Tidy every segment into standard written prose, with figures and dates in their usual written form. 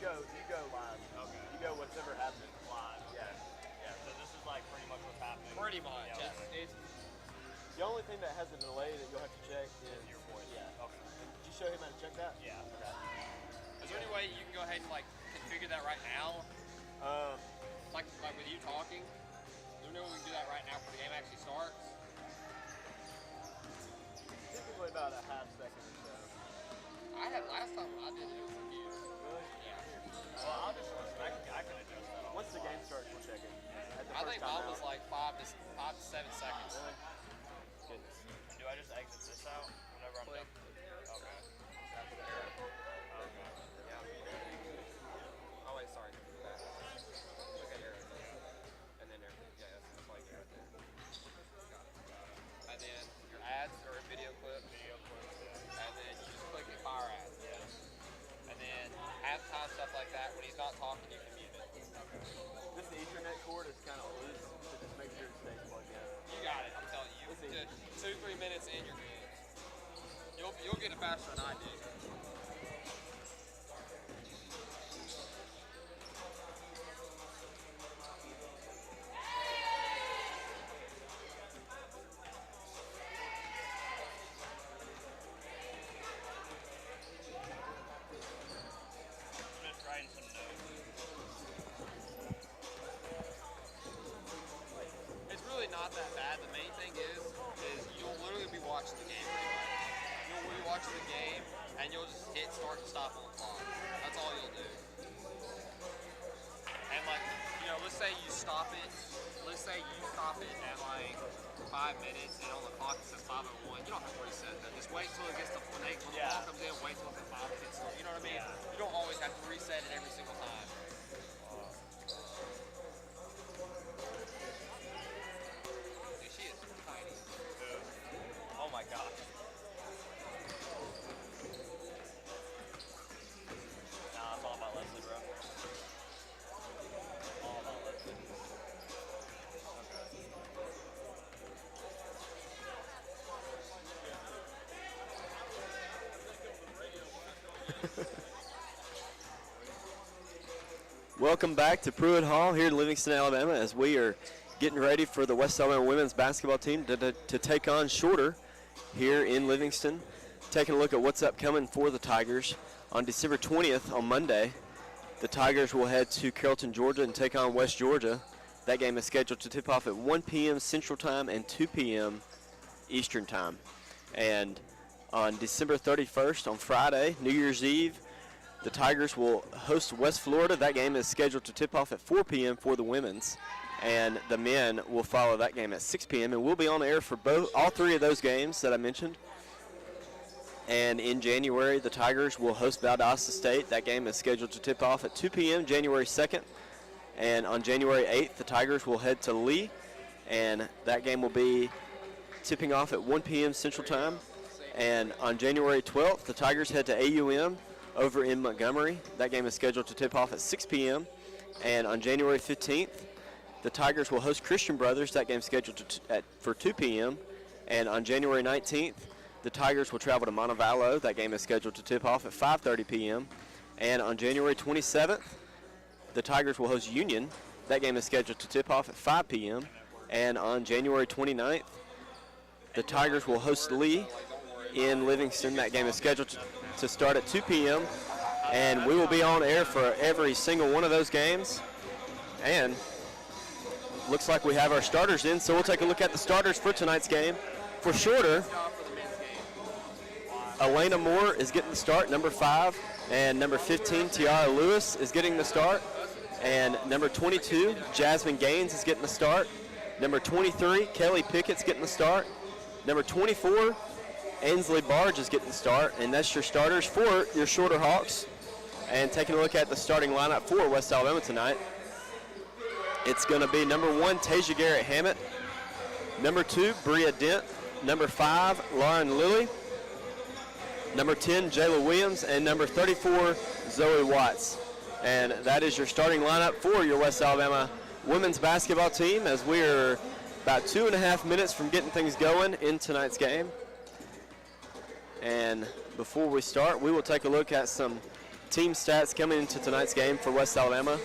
go live. Okay. You go whatever happened. Live. Yeah. Yeah. So this is like pretty much what's happening. Pretty much, Yeah, yes. okay. The only thing that has a delay that you'll have to check is Your voice. Yeah. Okay. Did you show him how to check that? Yeah. Okay. Is there any way you can go ahead and like configure that right now? Like with you talking? Is there any way we can do that right now before the game actually starts? Typically about a half second or so. I had last time I did it with you. Really? Yeah. Well, I'll just listen. I can adjust that. On Once the fly. game starts, we'll check it. At the I first think time mine was out. like 5 to 7 seconds. Really? Goodness. Do I just exit this out whenever I'm Click. done? Okay. Oh wait, sorry. Okay, here. And then there. Yeah, that's like it right there. Got it. And then your ads or a video clip. Video clips. Yeah. And then you just click it, fire ads. Yeah. And then halftime stuff like that, when he's not talking, you can mute it. This Ethernet cord is kind of loose, so just make sure it stays plugged in. You got it, I'm telling you. It's easy. Just 2-3 minutes in, you're good. You'll get it faster than I did. I'm just writing some notes. It's really not that bad. The main thing is you'll literally be watching the game pretty much. You'll be watching the game, and you'll just hit start and stop on the clock. That's all you'll do. And like, let's say you stop it. Let's say you stop it at like 5 minutes, and on the clock it says 5:01. You don't have to reset that. Just wait till it gets to when the ball comes in. Wait till it's at 5 minutes. You know what I mean? Yeah. You don't always have to reset it every single time. Dude, she is tiny. Oh my god. Nah, it's all about Leslie, bro. All about Leslie. Welcome back to Pruitt Hall here in Livingston, Alabama, as we are getting ready for the West Alabama women's basketball team to take on Shorter here in Livingston. Taking a look at what's upcoming for the Tigers. On December 20th, on Monday, the Tigers will head to Carrollton, Georgia, and take on West Georgia. That game is scheduled to tip off at 1 p.m. Central Time and 2 p.m. Eastern Time. And on December 31st, on Friday, New Year's Eve, the Tigers will host West Florida. That game is scheduled to tip off at 4 p.m. for the women's, and the men will follow that game at 6 p.m. And we'll be on air for all three of those games that I mentioned. And in January, the Tigers will host Valdosta State. That game is scheduled to tip off at 2 p.m. January 2nd. And on January 8th, the Tigers will head to Lee, and that game will be tipping off at 1 p.m. Central Time. And on January 12th, the Tigers head to AUM over in Montgomery. That game is scheduled to tip off at 6 p.m. And on January 15th, the Tigers will host Christian Brothers. That game is scheduled for 2 p.m. And on January 19th, the Tigers will travel to Montevallo. That game is scheduled to tip off at 5:30 p.m. And on January 27th, the Tigers will host Union. That game is scheduled to tip off at 5 p.m. And on January 29th, the Tigers will host Lee in Livingston. That game is scheduled to start at 2 p.m. And we will be on air for every single one of those games. And looks like we have our starters in, so we'll take a look at the starters for tonight's game. For Shorter, Elena Moore is getting the start, number 5, and number 15, Tiara Lewis, is getting the start, and number 22, Jasmine Gaines, is getting the start. Number 23, Kelly Pickett's getting the start. Number 24, Ainsley Barge is getting the start, and that's your starters for your Shorter Hawks. And taking a look at the starting lineup for West Alabama tonight, it's going to be number 1, Tasia Garrett Hammett, number 2, Bria Dent, number 5, Lauren Lilly, number 10, Jayla Williams, and number 34, Zoe Watts. And that is your starting lineup for your West Alabama women's basketball team, as we are about 2.5 minutes from getting things going in tonight's game. And before we start, we will take a look at some team stats coming into tonight's game for West Alabama.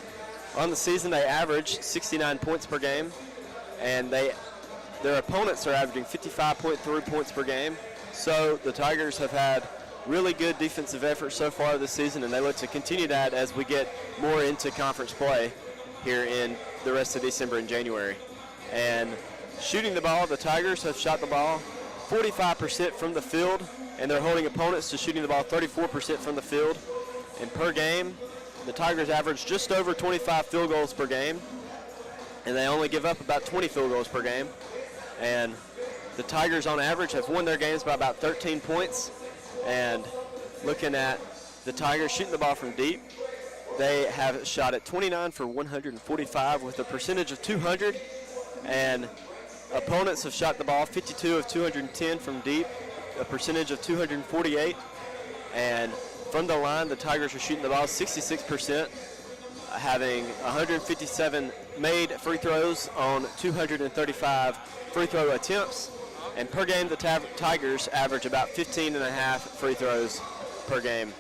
On the season, they averaged 69 points per game, and their opponents are averaging 55.3 points per game. So the Tigers have had really good defensive effort so far this season, and they look to continue that as we get more into conference play here in the rest of December and January. And shooting the ball, the Tigers have shot the ball 45% from the field, and they're holding opponents to shooting the ball 34% from the field. And per game, the Tigers average just over 25 field goals per game, and they only give up about 20 field goals per game. And the Tigers on average have won their games by about 13 points. And looking at the Tigers shooting the ball from deep, they have shot at 29 for 145 with a percentage of 200, and opponents have shot the ball 52 of 210 from deep, a percentage of 248. And from the line, the Tigers are shooting the ball 66%, having 157 made free throws on 235 free throw attempts. And per game, the Tigers average about 15 and a half free throws per game.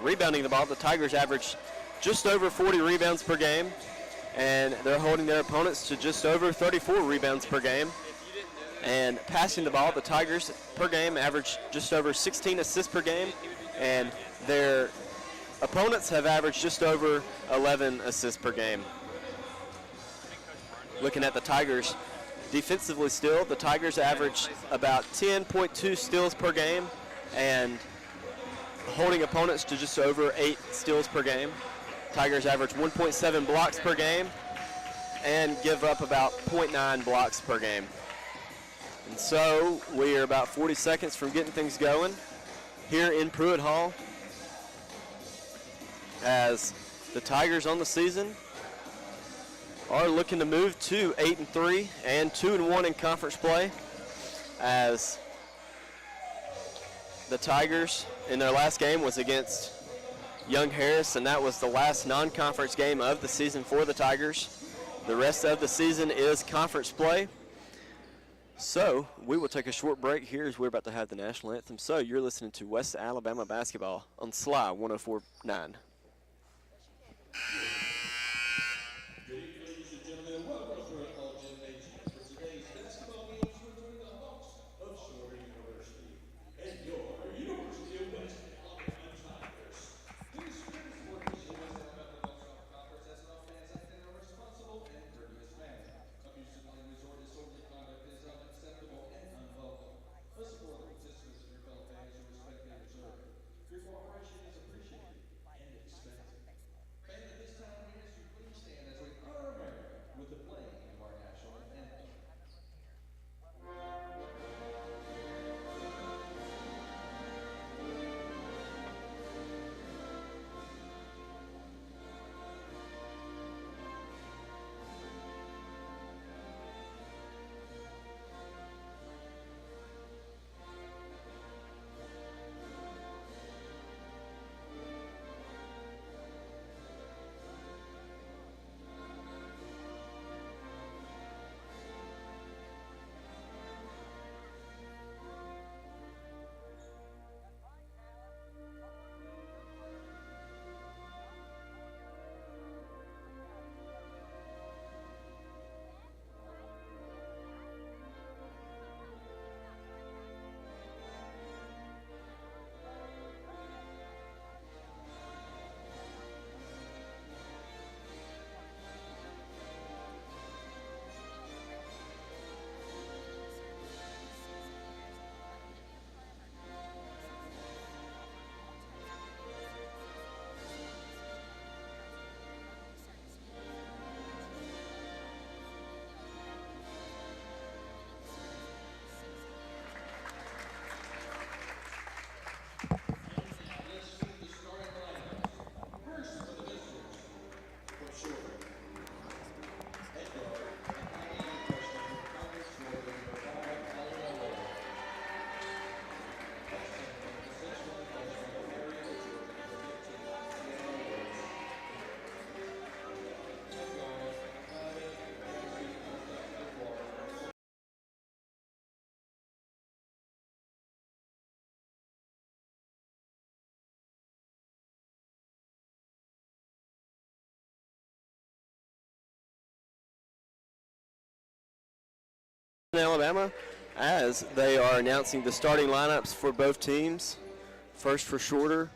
Rebounding the ball, the Tigers average just over 40 rebounds per game, and they're holding their opponents to just over 34 rebounds per game. And passing the ball, the Tigers per game average just over 16 assists per game, and their opponents have averaged just over 11 assists per game. Looking at the Tigers defensively still, the Tigers average about 10.2 steals per game and holding opponents to just over 8 steals per game. Tigers average 1.7 blocks per game and give up about 0.9 blocks per game. And so we are about 40 seconds from getting things going here in Pruitt Hall as the Tigers on the season are looking to move to 8-3 and 2-1 in conference play, as the Tigers in their last game was against Young Harris, and that was the last non-conference game of the season for the Tigers. The rest of the season is conference play. So we will take a short break here as we're about to have the national anthem. So you're listening to West Alabama basketball on SLY 104.9. Alabama, as they are announcing the starting lineups for both teams. First for Shorter,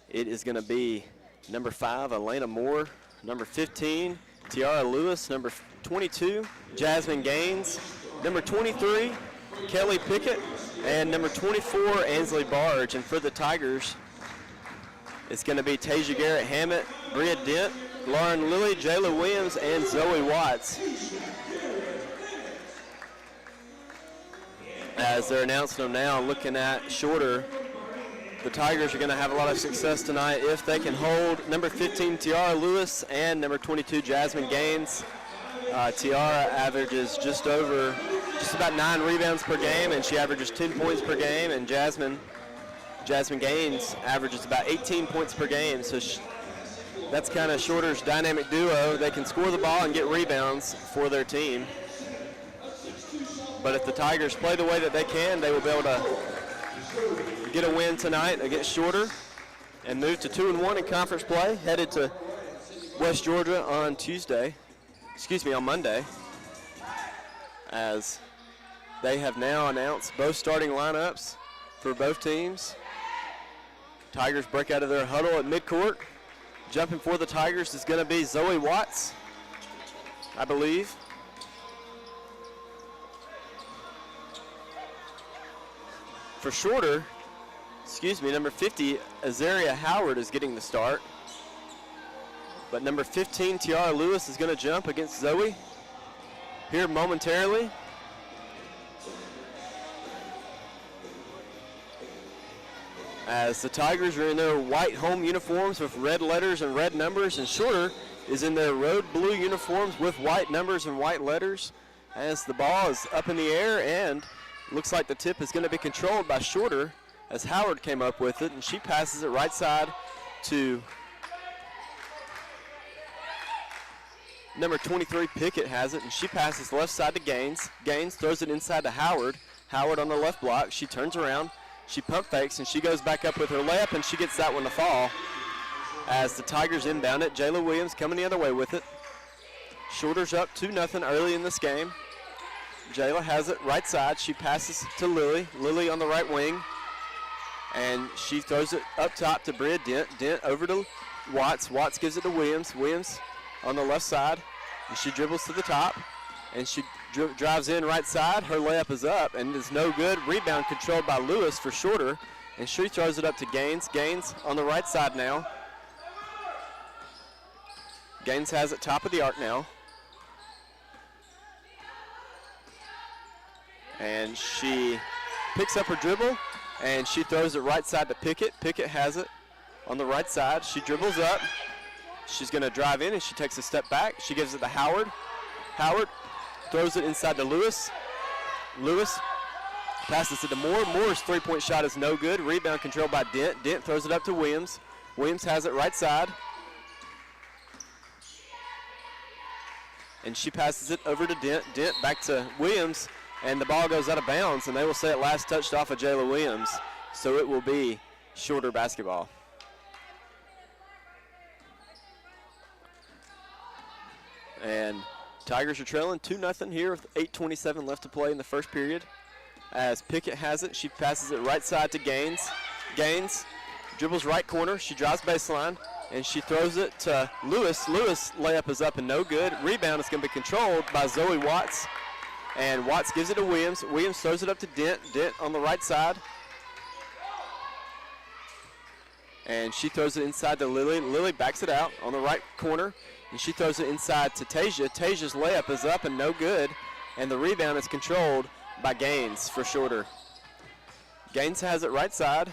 it is going to be number 5, Elena Moore, number 15, Tiara Lewis, number 22, Jasmine Gaines, number 23, Kelly Pickett, and number 24, Ansley Barge. And for the Tigers, it's going to be Tasia Garrett Hammett, Bria Dent, Lauren Lilly, Jayla Williams, and Zoe Watts. As they're announcing them now, looking at Shorter, the Tigers are going to have a lot of success tonight if they can hold number 15, Tiara Lewis, and number 22, Jasmine Gaines. Tiara averages just about 9 rebounds per game, and she averages 10 points per game, and Jasmine Gaines averages about 18 points per game. So that's kind of Shorter's dynamic duo. They can score the ball and get rebounds for their team. But if the Tigers play the way that they can, they will be able to get a win tonight against Shorter and move to 2-1 in conference play, headed to West Georgia on Monday, as they have now announced both starting lineups for both teams. Tigers break out of their huddle at midcourt. Jumping for the Tigers is going to be Zoe Watts, I believe. For Shorter, number 50, Azaria Howard is getting the start. But number 15, Tiara Lewis, is going to jump against Zoe here momentarily. As the Tigers are in their white home uniforms with red letters and red numbers, and Shorter is in their road blue uniforms with white numbers and white letters, as the ball is up in the air, and looks like the tip is going to be controlled by Shorter, as Howard came up with it, and she passes it right side to number 23, Pickett has it, and she passes left side to Gaines. Gaines throws it inside to Howard. Howard on the left block. She turns around, she pump fakes, and she goes back up with her layup, and she gets that one to fall. As the Tigers inbound it, Jayla Williams coming the other way with it. Shorter's up 2-0 early in this game. Jayla has it right side. She passes to Lily. Lily on the right wing. And she throws it up top to Bria Dent. Dent over to Watts. Watts gives it to Williams. Williams on the left side. And she dribbles to the top. And she drives in right side. Her layup is up and is no good. Rebound controlled by Lewis for Shorter. And she throws it up to Gaines. Gaines on the right side now. Gaines has it top of the arc now. And she picks up her dribble, and she throws it right side to Pickett. Pickett has it on the right side. She dribbles up. She's going to drive in, and she takes a step back. She gives it to Howard. Howard throws it inside to Lewis. Lewis passes it to Moore. Moore's three-point shot is no good. Rebound controlled by Dent. Dent throws it up to Williams. Williams has it right side. And she passes it over to Dent. Dent back to Williams. And the ball goes out of bounds, and they will say it last touched off of Jayla Williams. So it will be Shorter basketball. And Tigers are trailing 2-0 here with 8:27 left to play in the first period. As Pickett has it, she passes it right side to Gaines. Gaines dribbles right corner. She drives baseline, and she throws it to Lewis. Lewis layup is up and no good. Rebound is going to be controlled by Zoe Watts. And Watts gives it to Williams. Williams throws it up to Dent. Dent on the right side. And she throws it inside to Lily. Lily backs it out on the right corner. And she throws it inside to Tasia. Tasia's layup is up and no good. And the rebound is controlled by Gaines for Shorter. Gaines has it right side.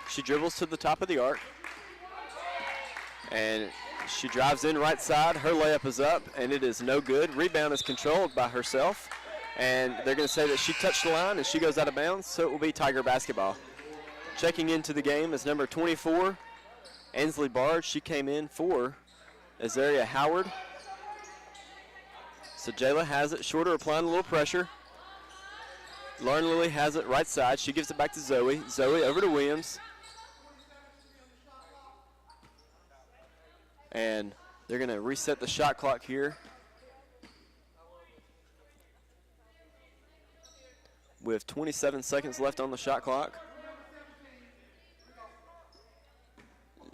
She dribbles to the top of the arc. And she drives in right side. Her layup is up, and it is no good. Rebound is controlled by herself. And they're going to say that she touched the line, and she goes out of bounds, so it will be Tiger basketball. Checking into the game is number 24, Ansley Barge. She came in for Azaria Howard. So Jayla has it. Shorter applying a little pressure. Lauren Lilly has it right side. She gives it back to Zoe. Zoe over to Williams. And they're going to reset the shot clock here with 27 seconds left on the shot clock.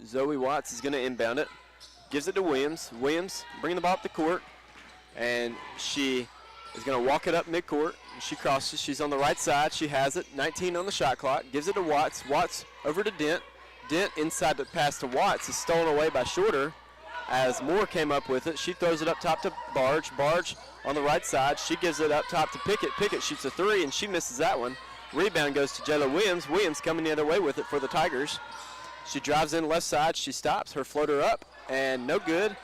Zoe Watts is going to inbound it. Gives it to Williams. Williams bringing the ball up the court. And she is going to walk it up midcourt. She crosses. She's on the right side. She has it. 19 on the shot clock. Gives it to Watts. Watts over to Dent. Dent inside the pass to Watts is stolen away by Shorter as Moore came up with it. She throws it up top to Barge. Barge on the right side. She gives it up top to Pickett. Pickett shoots a three, and she misses that one. Rebound goes to Jayla Williams. Williams coming the other way with it for the Tigers. She drives in left side. She stops. Her floater up, and no good.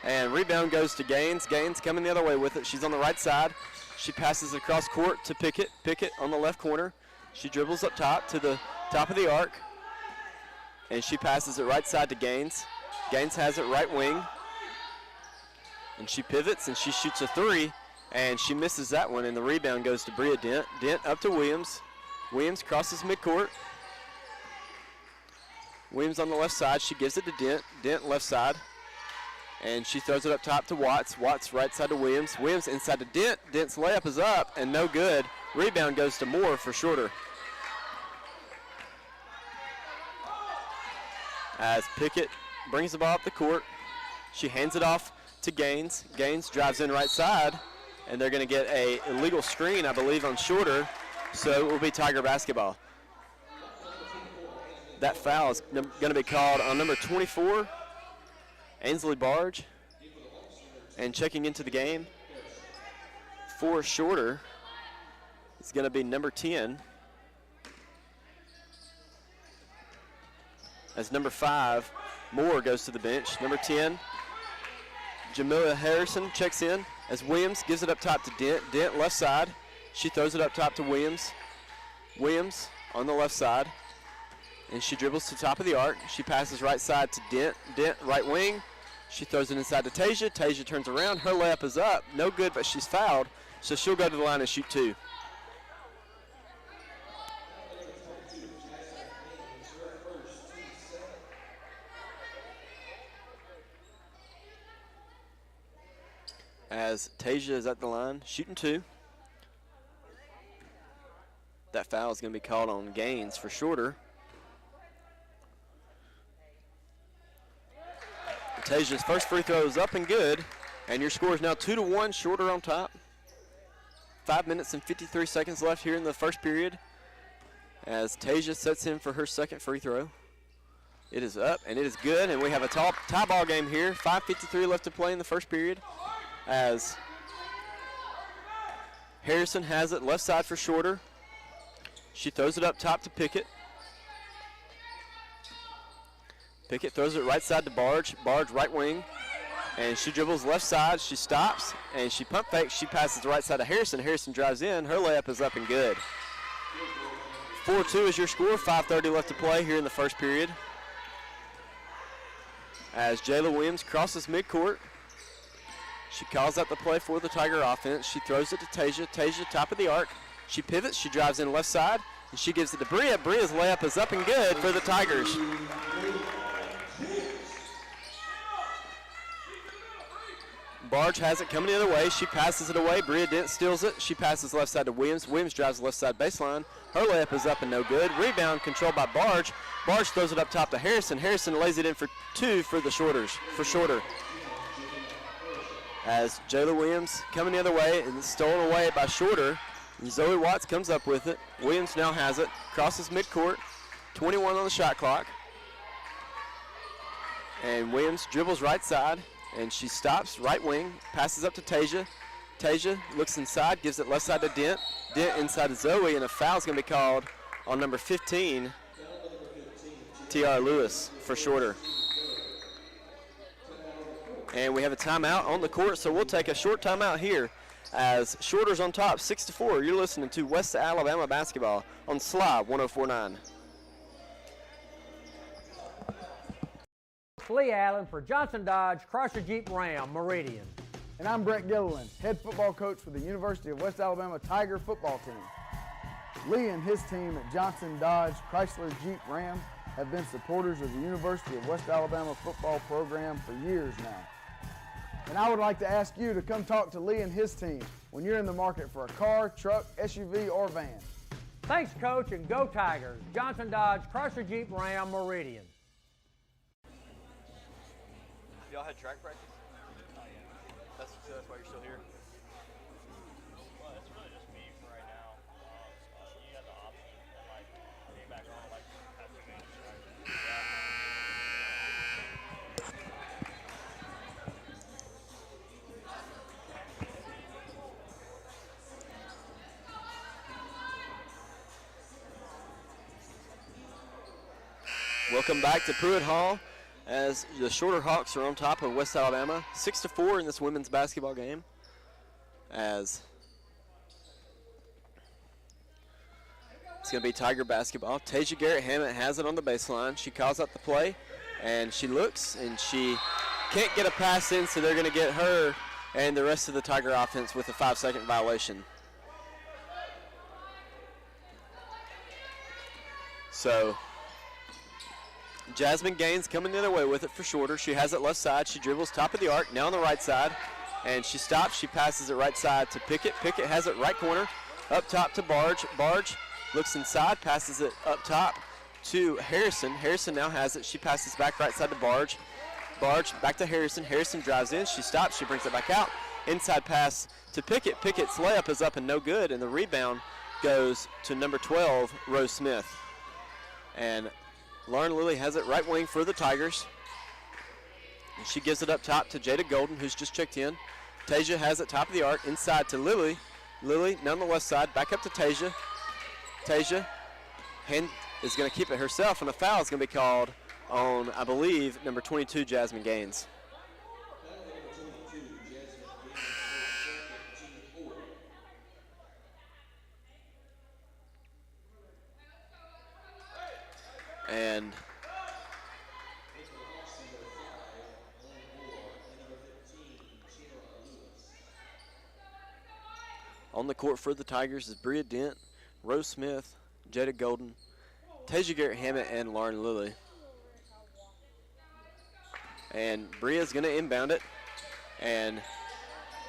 And rebound goes to Gaines. Gaines coming the other way with it. She's on the right side. She passes it across court to Pickett. Pickett on the left corner. She dribbles up top to the top of the arc. And she passes it right side to Gaines. Gaines has it right wing. And she pivots and she shoots a three. And she misses that one. And the rebound goes to Bria Dent. Dent up to Williams. Williams crosses midcourt. Williams on the left side. She gives it to Dent. Dent left side. And she throws it up top to Watts. Watts right side to Williams. Williams inside to Dent. Dent's layup is up and no good. Rebound goes to Moore for Shorter. As Pickett brings the ball up the court, she hands it off to Gaines. Gaines drives in right side, and they're going to get a illegal screen, I believe, on Shorter, so it will be Tiger basketball. That foul is going to be called on number 24, Ainsley Barge, and checking into the game for Shorter is going to be number 10. As number 5, Moore goes to the bench. Number 10, Jamila Harrison checks in as Williams gives it up top to Dent. Dent left side. She throws it up top to Williams. Williams on the left side. And she dribbles to top of the arc. She passes right side to Dent. Dent right wing. She throws it inside to Tasia. Tasia turns around. Her layup is up. No good, but she's fouled. So she'll go to the line and shoot two. As Tasia is at the line, shooting two. That foul is going to be called on Gaines for Shorter. Tasia's first free throw is up and good, and your score is now 2-1, Shorter on top. 5 minutes and 53 seconds left here in the first period as Tasia sets in for her second free throw. It is up, and it is good, and we have a tie ball game here. 5:53 left to play in the first period as Harrison has it left side for Shorter. She throws it up top to Pickett. Pickett throws it right side to Barge. Barge right wing. And she dribbles left side. She stops and she pump fakes. She passes the right side to Harrison. Harrison drives in. Her layup is up and good. 4-2 is your score. 5:30 left to play here in the first period. As Jayla Williams crosses midcourt. She calls out the play for the Tiger offense. She throws it to Tasia. Tasia top of the arc. She pivots. She drives in left side. And she gives it to Bria. Bria's layup is up and good for the Tigers. Barge has it coming the other way. She passes it away. Bria Dent steals it. She passes left side to Williams. Williams drives the left side baseline. Her layup is up and no good. Rebound controlled by Barge. Barge throws it up top to Harrison. Harrison lays it in for two for the Shorter. As Jayla Williams coming the other way and stolen away by Shorter. And Zoe Watts comes up with it. Williams now has it. Crosses midcourt. 21 on the shot clock. And Williams dribbles right side. And she stops, right wing, passes up to Tasia. Tasia looks inside, gives it left side to Dent. Dent inside to Zoe, and a foul is going to be called on number 15, T.R. Lewis for Shorter. And we have a timeout on the court, so we'll take a short timeout here as Shorter's on top, 6-4. You're listening to West Alabama basketball on SLY 104.9. Lee Allen for Johnson Dodge Chrysler Jeep Ram Meridian. And I'm Brett Gilliland, head football coach for the University of West Alabama Tiger football team. Lee and his team at Johnson Dodge Chrysler Jeep Ram have been supporters of the University of West Alabama football program for years now. And I would like to ask you to come talk to Lee and his team when you're in the market for a car, truck, SUV, or van. Thanks, Coach, and go Tigers. Johnson Dodge, Chrysler Jeep Ram, Meridian. Y'all had track practice? That's why you're still here? Well, it's really just me for right now. You got the option of like being back on like have too many distractions. Welcome back to Pruitt Hall as the Shorter Hawks are on top of West Alabama, 6-4 in this women's basketball game. As it's going to be Tiger basketball. Tasia Garrett Hammett has it on the baseline. She calls out the play, and she looks, and she can't get a pass in, so they're going to get her and the rest of the Tiger offense with a 5-second violation. So Jasmine Gaines coming the other way with it for Shorter. She has it left side. She dribbles top of the arc, now on the right side. And she stops. She passes it right side to Pickett. Pickett has it right corner. Up top to Barge. Barge looks inside, passes it up top to Harrison. Harrison now has it. She passes back right side to Barge. Barge back to Harrison. Harrison drives in. She stops. She brings it back out. Inside pass to Pickett. Pickett's layup is up and no good. And the rebound goes to number 12, Rose Smith. And Lauren Lilly has it right wing for the Tigers. And she gives it up top to Jada Golden, who's just checked in. Tasia has it top of the arc, inside to Lilly. Lilly now on the left side, back up to Tasia. Tasia is going to keep it herself, and a foul is going to be called on, I believe, number 22, Jasmine Gaines. And on the court for the Tigers is Bria Dent, Rose Smith, Jada Golden, Tasia Garrett Hammett, and Lauren Lilly. And Bria's going to inbound it, and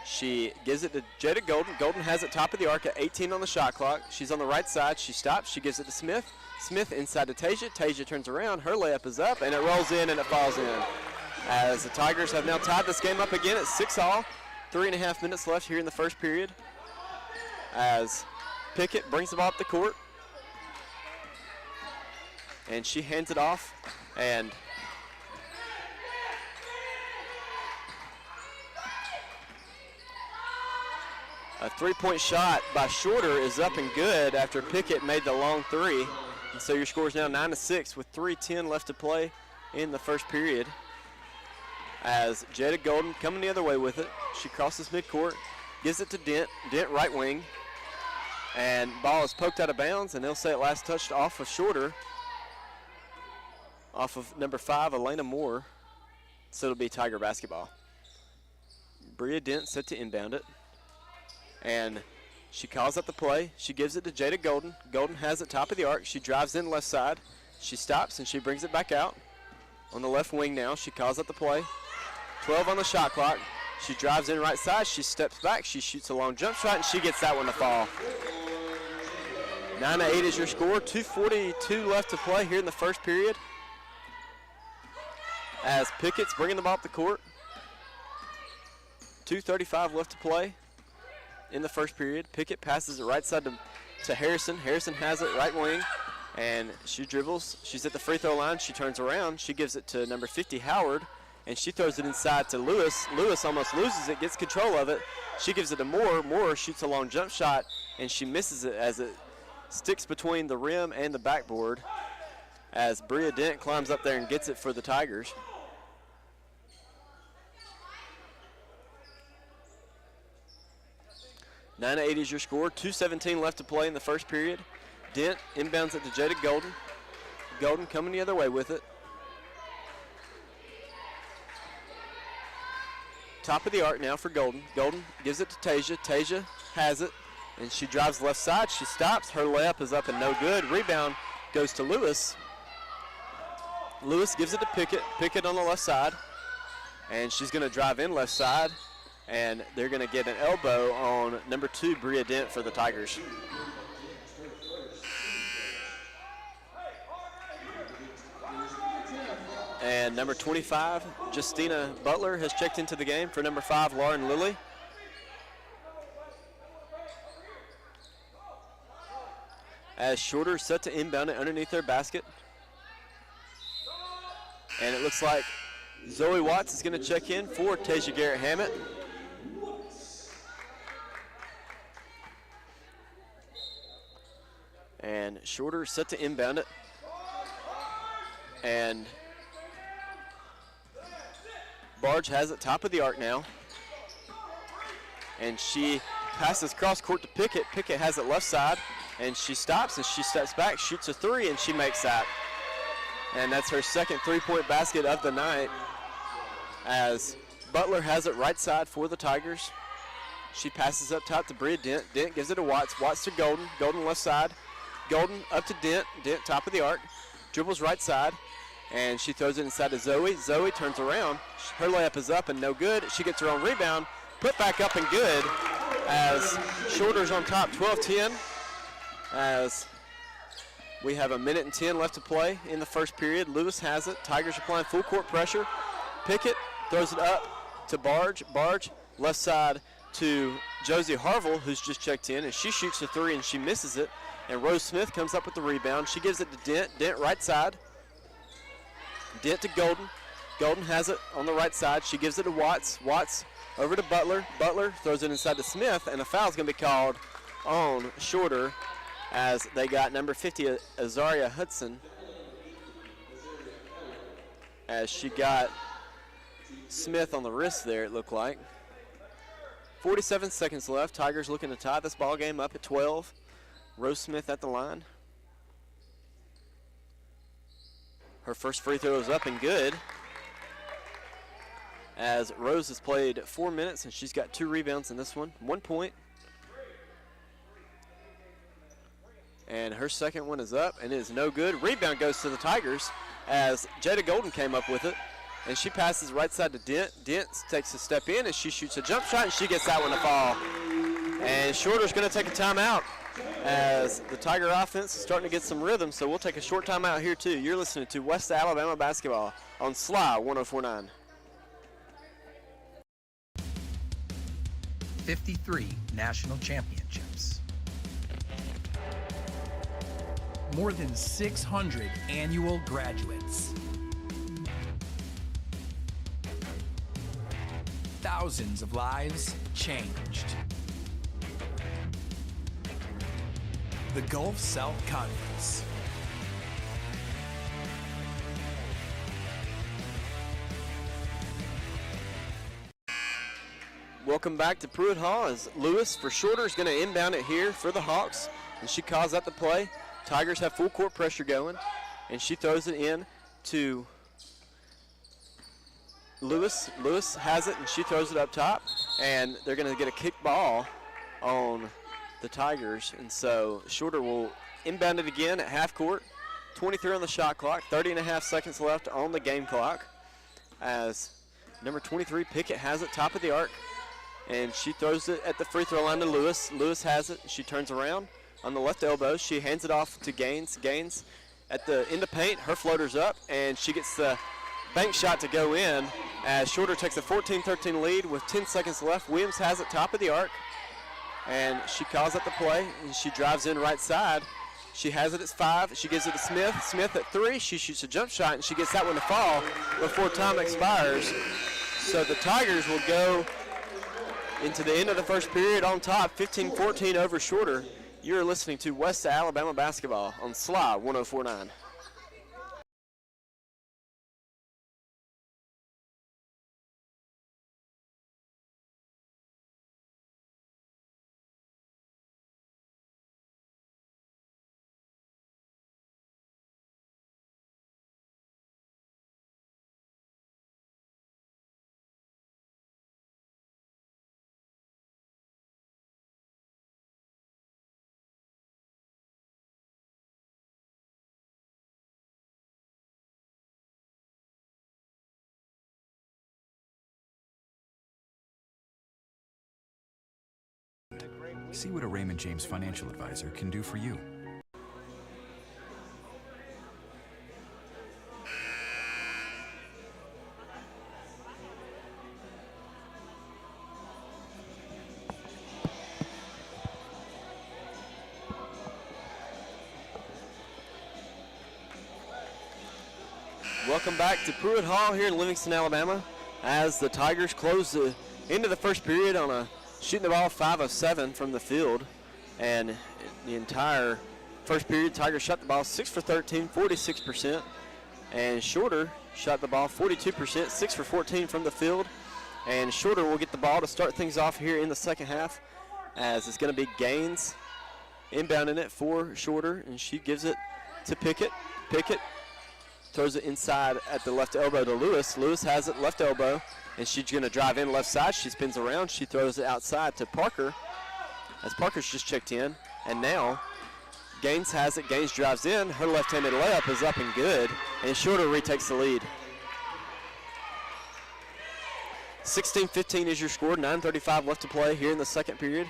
she gives it to Jada Golden. Golden has it top of the arc at 18 on the shot clock. She's on the right side. She stops. She gives it to Smith. Smith inside to Tasia. Tasia turns around. Her layup is up, and it rolls in, and it falls in. As the Tigers have now tied this game up again at 6-all. 3.5 minutes left here in the first period. As Pickett brings the ball up the court. And she hands it off. And a three-point shot by Shorter is up and good after Pickett made the long three. And so your score is now 9-6 with 3:10 left to play in the first period. As Jada Golden coming the other way with it. She crosses midcourt, gives it to Dent. Dent right wing. And ball is poked out of bounds, and they'll say it last touched off of Shorter. Off of number 5, Elena Moore. So it'll be Tiger basketball. Bria Dent set to inbound it. And she calls up the play. She gives it to Jada Golden. Golden has it top of the arc. She drives in left side. She stops and she brings it back out. On the left wing now, she calls up the play. 12 on the shot clock. She drives in right side. She steps back. She shoots a long jump shot, and she gets that one to fall. 9-8 is your score. 2:42 left to play here in the first period. As Pickett's bringing the ball up the court. 2:35 left to play in the first period. Pickett passes it right side to Harrison. Harrison has it right wing, and she dribbles. She's at the free throw line. She turns around. She gives it to number 50, Howard, and she throws it inside to Lewis. Lewis almost loses it, gets control of it. She gives it to Moore. Moore shoots a long jump shot, and she misses it as it sticks between the rim and the backboard as Bria Dent climbs up there and gets it for the Tigers. (9-8) is your score. 2:17 left to play in the first period. Dent inbounds it to Jada Golden. Golden coming the other way with it. Top of the arc now for Golden. Golden gives it to Tasia. Tasia has it, and she drives left side. She stops. Her layup is up and no good. Rebound goes to Lewis. Lewis gives it to Pickett. Pickett on the left side. And she's going to drive in left side, and they're going to get an elbow on number 2, Bria Dent, for the Tigers. And number 25, Justina Butler, has checked into the game for number 5, Lauren Lilly. As Shorter set to inbound it underneath their basket. And it looks like Zoe Watts is going to check in for Tasia Garrett Hammett. And Shorter set to inbound it. And Barge has it top of the arc now. And she passes cross court to Pickett. Pickett has it left side. And she stops and she steps back, shoots a 3, and she makes that. And that's her second three-point basket of the night, as Butler has it right side for the Tigers. She passes up top to Bria Dent. Dent gives it to Watts. Watts to Golden. Golden left side. Golden up to Dent. Dent top of the arc. Dribbles right side. And she throws it inside to Zoe. Zoe turns around. Her layup is up and no good. She gets her own rebound. Put back up and good, as Shorter's on top, 12-10. As we have a minute and 10 left to play in the first period. Lewis has it. Tigers are applying full court pressure. Pickett throws it up to Barge. Barge left side to Josie Harville, who's just checked in, and she shoots a 3 and she misses it. And Rose Smith comes up with the rebound. She gives it to Dent. Dent right side. Dent to Golden. Golden has it on the right side. She gives it to Watts. Watts over to Butler. Butler throws it inside to Smith, and a foul's going to be called on Shorter, as they got number 50, Azaria Hudson, as she got Smith on the wrist there, it looked like. 47 seconds left. Tigers looking to tie this ball game up at 12. Rose Smith at the line. Her first free throw is up and good, as Rose has played 4 minutes and she's got 2 rebounds in this one. 1 point. And her second one is up, and it is no good. Rebound goes to the Tigers, as Jada Golden came up with it, and she passes right side to Dent. Dent takes a step in, and she shoots a jump shot, and she gets that one to fall. And Shorter's going to take a timeout, as the Tiger offense is starting to get some rhythm, so we'll take a short timeout here too. You're listening to West Alabama basketball on SLY 104.9. 53 national championships. More than 600 annual graduates. Thousands of lives changed. The Gulf South Conference. Welcome back to Pruitt Hall, as Lewis for Shorter is going to inbound it here for the Hawks, and she calls out the play. Tigers have full court pressure going, and she throws it in to Lewis. Lewis has it, and she throws it up top, and they're going to get a kick ball on the Tigers, and so Shorter will inbound it again at half court. 23 on the shot clock, 30.5 seconds left on the game clock, as number 23, Pickett, has it top of the arc, and she throws it at the free throw line to Lewis. Lewis has it. She turns around on the left elbow. She hands it off to Gaines. Gaines at the end of paint. Her floater's up, and she gets the bank shot to go in, as Shorter takes a 14-13 lead with 10 seconds left. Williams has it top of the arc, and she calls up the play, and she drives in right side. She has it at 5. She gives it to Smith. Smith at 3. She shoots a jump shot, and she gets that one to fall before time expires. So the Tigers will go into the end of the first period on top, 15-14 over Shorter. You're listening to West Alabama basketball on SLY 104.9. See what a Raymond James financial advisor can do for you. Welcome back to Pruitt Hall here in Livingston, Alabama, as the Tigers close the end of the first period on a shooting the ball 5 of 7 from the field. And the entire first period, Tigers shot the ball 6 for 13, 46%. And Shorter shot the ball 42%, 6 for 14 from the field. And Shorter will get the ball to start things off here in the second half, as it's going to be Gaines inbounding it for Shorter, and she gives it to Pickett. Pickett throws it inside at the left elbow to Lewis. Lewis has it left elbow, and she's going to drive in left side. She spins around. She throws it outside to Parker, as Parker's just checked in. And now Gaines has it. Gaines drives in. Her left-handed layup is up and good, and Shorter retakes the lead. 16-15 is your score. 9:35 left to play here in the second period,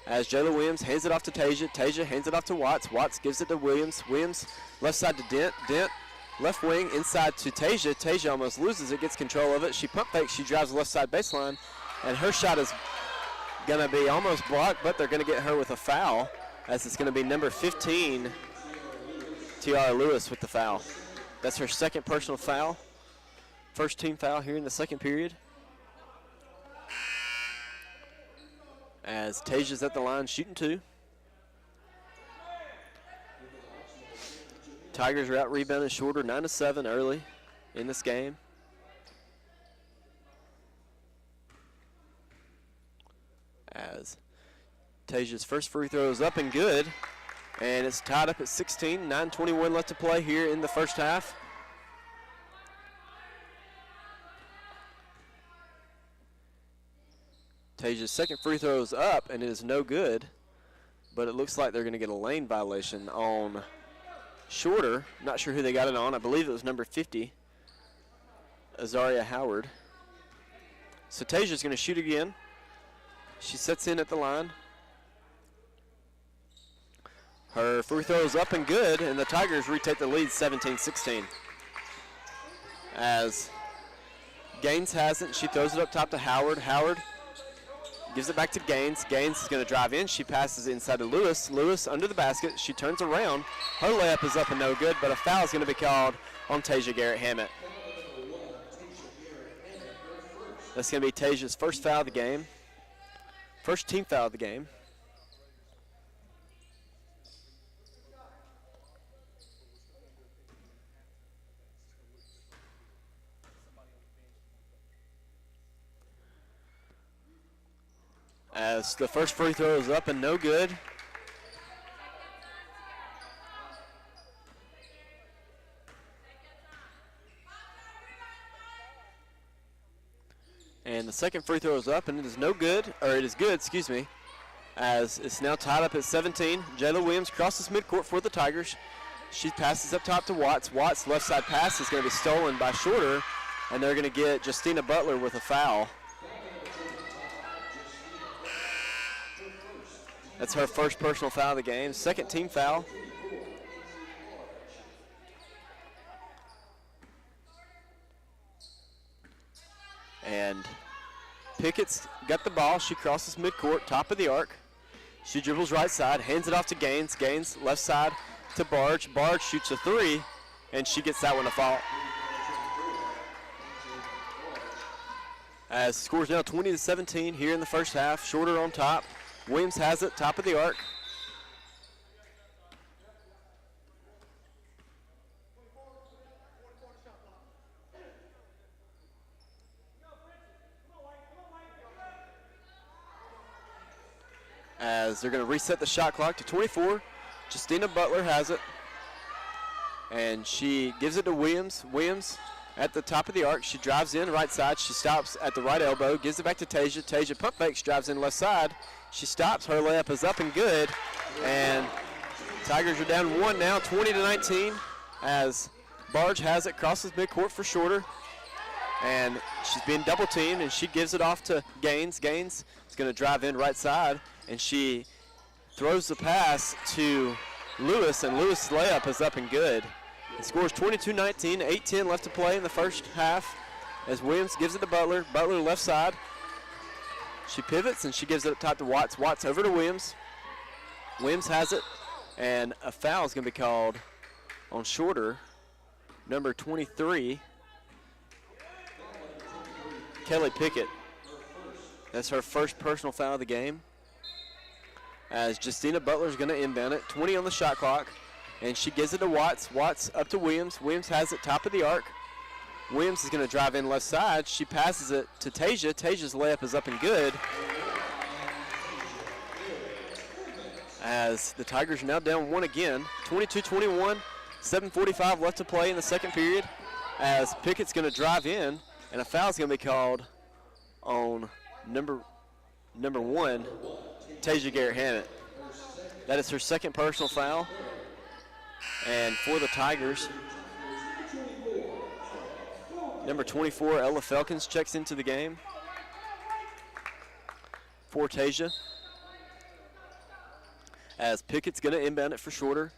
as Jayla Williams hands it off to Tasia. Tasia hands it off to Watts. Watts gives it to Williams. Williams left side to Dent. Dent left wing inside to Tasia. Tasia almost loses it, gets control of it. She pump fakes, she drives the left side baseline, and her shot is gonna be almost blocked, but they're gonna get her with a foul, as it's gonna be number 15, Tiara Lewis, with the foul. That's her second personal foul. First team foul here in the second period, as Tasia's at the line shooting 2. Tigers are out rebounding Shorter 9-7 early in this game. As Tasia's first free throw is up and good, and it's tied up at 16. 9:21 left to play here in the first half. Tasia's second free throw is up, and it is no good, but it looks like they're going to get a lane violation on Shorter. Not sure who they got it on. I believe it was number 50, Azaria Howard. So Tasia's going to shoot again. She sets in at the line. Her free throw is up and good, and the Tigers retake the lead 17-16. As Gaines has it, she throws it up top to Howard. Howard gives it back to Gaines. Gaines is going to drive in. She passes inside to Lewis. Lewis under the basket. She turns around. Her layup is up and no good, but a foul is going to be called on Tasia Garrett-Hammett. That's going to be Tasia's first foul of the game. First team foul of the game. As the first free throw is up and no good. And the second free throw is up, and it is no good, or it is good, excuse me, as it's now tied up at 17. Jayla Williams crosses midcourt for the Tigers. She passes up top to Watts. Watts' left side pass is going to be stolen by Shorter, and they're going to get Justina Butler with a foul. That's her first personal foul of the game. Second team foul. And Pickett's got the ball. She crosses midcourt, top of the arc. She dribbles right side, hands it off to Gaines. Gaines left side to Barge. Barge shoots a three, and she gets that one to fall. As the score's now 20-17 here in the first half. Shorter on top. Williams has it, top of the arc. As they're going to reset the shot clock to 24. Justina Butler has it. And she gives it to Williams. Williams at the top of the arc. She drives in right side. She stops at the right elbow. Gives it back to Tasia. Tasia pump fakes, drives in left side. She stops. Her layup is up and good. And Tigers are down one now, 20-19. As Barge has it, crosses midcourt for Shorter. And she's being double teamed, and she gives it off to Gaines. Gaines is going to drive in right side. and she throws the pass to Lewis, and Lewis' layup is up and good. It scores 22-19, 8:10 left to play in the first half as Williams gives it to Butler. Butler left side. She pivots and she gives it up top to Watts. Watts over to Williams. Williams has it, and a foul is going to be called on Shorter, number 23, Kelly Pickett. That's her first personal foul of the game. As Justina Butler's going to inbound it, 20 on the shot clock, and she gives it to Watts. Watts up to Williams. Williams has it top of the arc. Williams is going to drive in left side. She passes it to Tasia. Tasia's layup is up and good. As the Tigers are now down one again, 22-21, 7:45 left to play in the second period. As Pickett's going to drive in, and a foul is going to be called on number 1, Tasia Garrett-Hammett. That is her second personal foul. And for the Tigers, number 24, Ella Felkins, checks into the game for Tasia. As Pickett's going to inbound it for Shorter,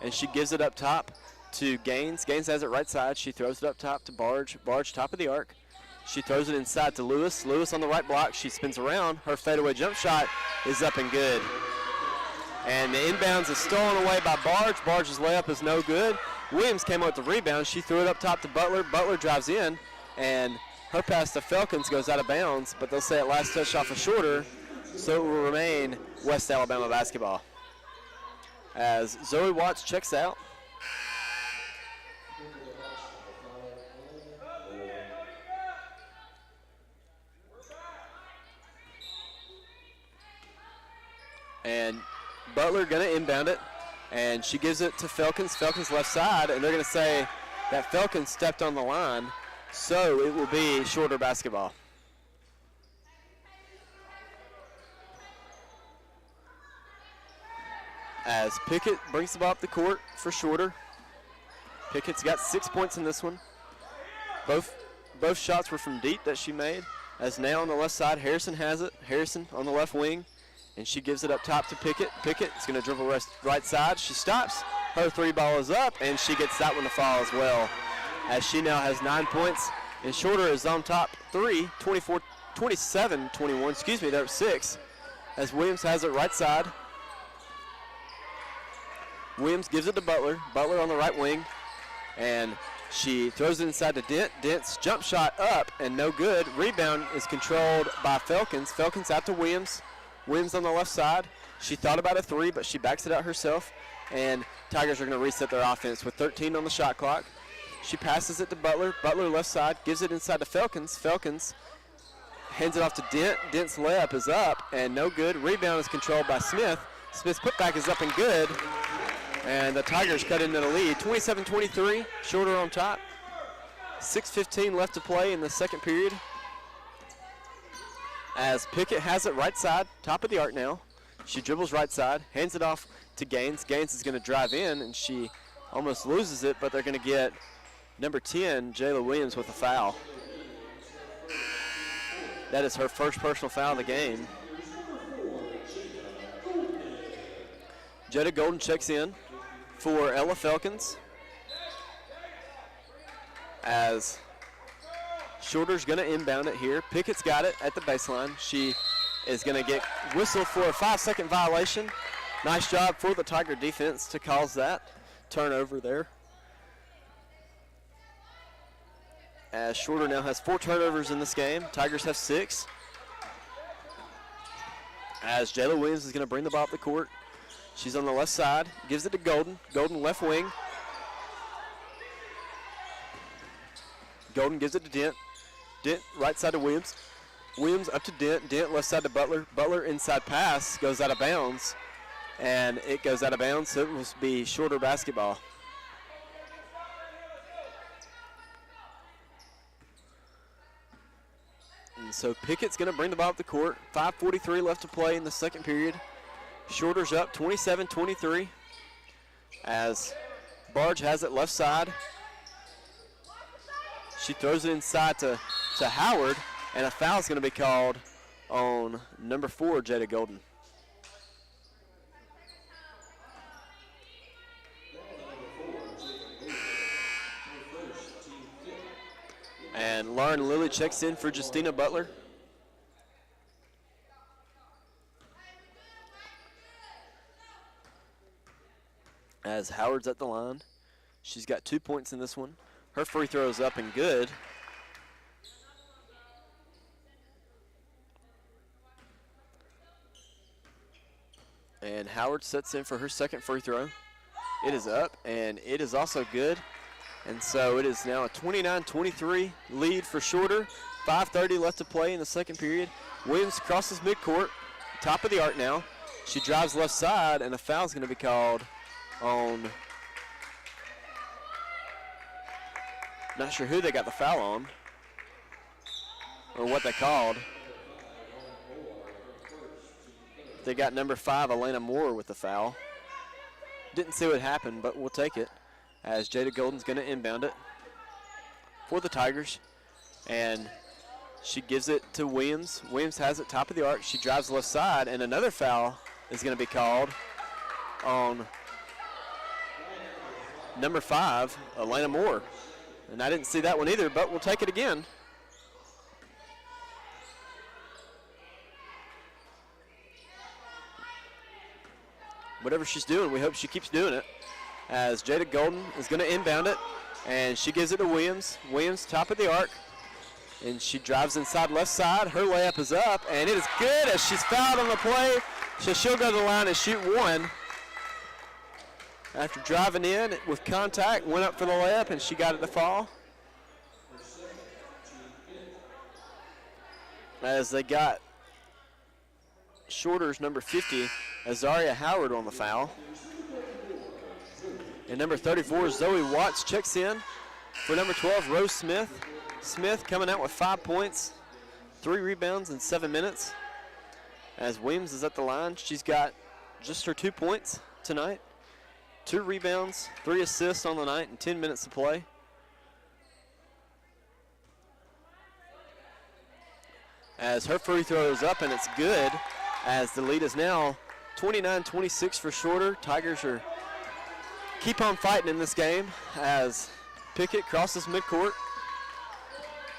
and she gives it up top to Gaines. Gaines has it right side. She throws it up top to Barge. Barge top of the arc. She throws it inside to Lewis. Lewis on the right block. She spins around. Her fadeaway jump shot is up and good. And the inbounds is stolen away by Barge. Barge's layup is no good. Williams came out with the rebound. She threw it up top to Butler. Butler drives in, and her pass to Felkins goes out of bounds, but they'll say it last touch off of Shorter, so it will remain West Alabama basketball. As Zoe Watts checks out. And Butler going to inbound it, and she gives it to Felkins. Felkins left side, and they're going to say that Felkins stepped on the line, so it will be Shorter basketball. As Pickett brings the ball up the court for Shorter. Pickett's got 6 points in this one. Both shots were from deep that she made. As now on the left side, Harrison has it. Harrison on the left wing, and she gives it up top to Pickett. Pickett is going to dribble right side. She stops. Her three ball is up, and she gets that one to fall as well. As she now has 9 points, and Shorter is on top 27-21. They're up 6. As Williams has it right side. Williams gives it to Butler. Butler on the right wing, and she throws it inside to Dent. Dent's jump shot up and no good. Rebound is controlled by Felkins. Felkins out to Williams. Williams on the left side. She thought about a three, but she backs it out herself, and Tigers are going to reset their offense with 13 on the shot clock. She passes it to Butler. Butler left side, gives it inside to Felkins. Felkins hands it off to Dent. Dent's layup is up and no good. Rebound is controlled by Smith. Smith's putback is up and good. And the Tigers cut into the lead. 27-23, Shorter on top. 6:15 left to play in the second period. As Pickett has it right side, top of the arc now. She dribbles right side, hands it off to Gaines. Gaines is going to drive in, and she almost loses it, but they're going to get number 10, Jayla Williams, with a foul. That is her first personal foul of the game. Jetta Golden checks in for Ella Felkins. As Shorter's going to inbound it here. Pickett's got it at the baseline. She is going to get whistled for a 5-second violation. Nice job for the Tiger defense to cause that turnover there. As Shorter now has 4 turnovers in this game. Tigers have 6. As Jayla Williams is going to bring the ball up the court. She's on the left side, gives it to Golden. Golden left wing. Golden gives it to Dent. Dent right side to Williams. Williams up to Dent. Dent left side to Butler. Butler inside pass goes out of bounds. And it goes out of bounds, so it must be Shorter basketball. And so Pickett's going to bring the ball up the court. 5:43 left to play in the second period. Shorter's up 27-23 as Barge has it left side. She throws it inside to Howard, and a foul is going to be called on number 4, Jada Golden. And Lauren Lilly checks in for Justina Butler. As Howard's at the line. She's got 2 points in this one. Her free throw is up and good. And Howard sets in for her second free throw. It is up, and it is also good. And so it is now a 29-23 lead for Shorter. 5:30 left to play in the second period. Williams crosses midcourt, top of the arc now. She drives left side, and a foul is going to be called on, not sure who they got the foul on or what they called. They got number 5, Elena Moore, with the foul. Didn't see what happened, but we'll take it as Jada Golden's going to inbound it for the Tigers. And she gives it to Williams. Williams has it top of the arc. She drives left side, and another foul is going to be called on number 5, Elena Moore. And I didn't see that one either, but we'll take it again. Whatever she's doing, we hope she keeps doing it. As Jada Golden is going to inbound it, and she gives it to Williams. Williams, top of the arc, and she drives inside left side. Her layup is up, and it is good as she's fouled on the play. So she'll go to the line and shoot one. After driving in with contact, went up for the layup, and she got it to fall. As they got Shorter's number 50, Azaria Howard, on the foul. And number 34, Zoe Watts, checks in for number 12, Rose Smith. Smith coming out with 5 points, 3 rebounds in 7 minutes. As Williams is at the line, she's got just her 2 points tonight. 2 rebounds, 3 assists on the night, and 10 minutes to play. As her free throw is up, and it's good, as the lead is now 29-26 for Shorter. Tigers are keep on fighting in this game as Pickett crosses midcourt.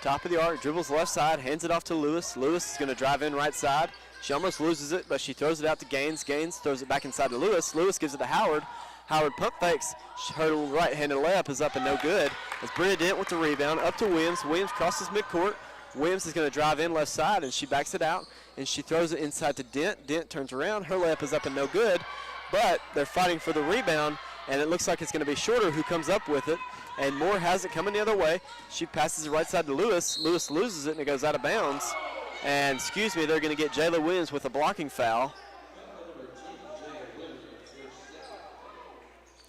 Top of the arc, dribbles left side, hands it off to Lewis. Lewis is going to drive in right side. She almost loses it, but she throws it out to Gaines. Gaines throws it back inside to Lewis. Lewis gives it to Howard. Howard pump fakes. Her right-handed layup is up and no good. As Brenna Dent with the rebound, up to Williams. Williams crosses midcourt. Williams is going to drive in left side, and she backs it out, and she throws it inside to Dent. Dent turns around. Her layup is up and no good, but they're fighting for the rebound, and it looks like it's going to be Shorter who comes up with it, and Moore has it coming the other way. She passes it right side to Lewis. Lewis loses it, and it goes out of bounds. And, excuse me, they're going to get Jayla Williams with a blocking foul.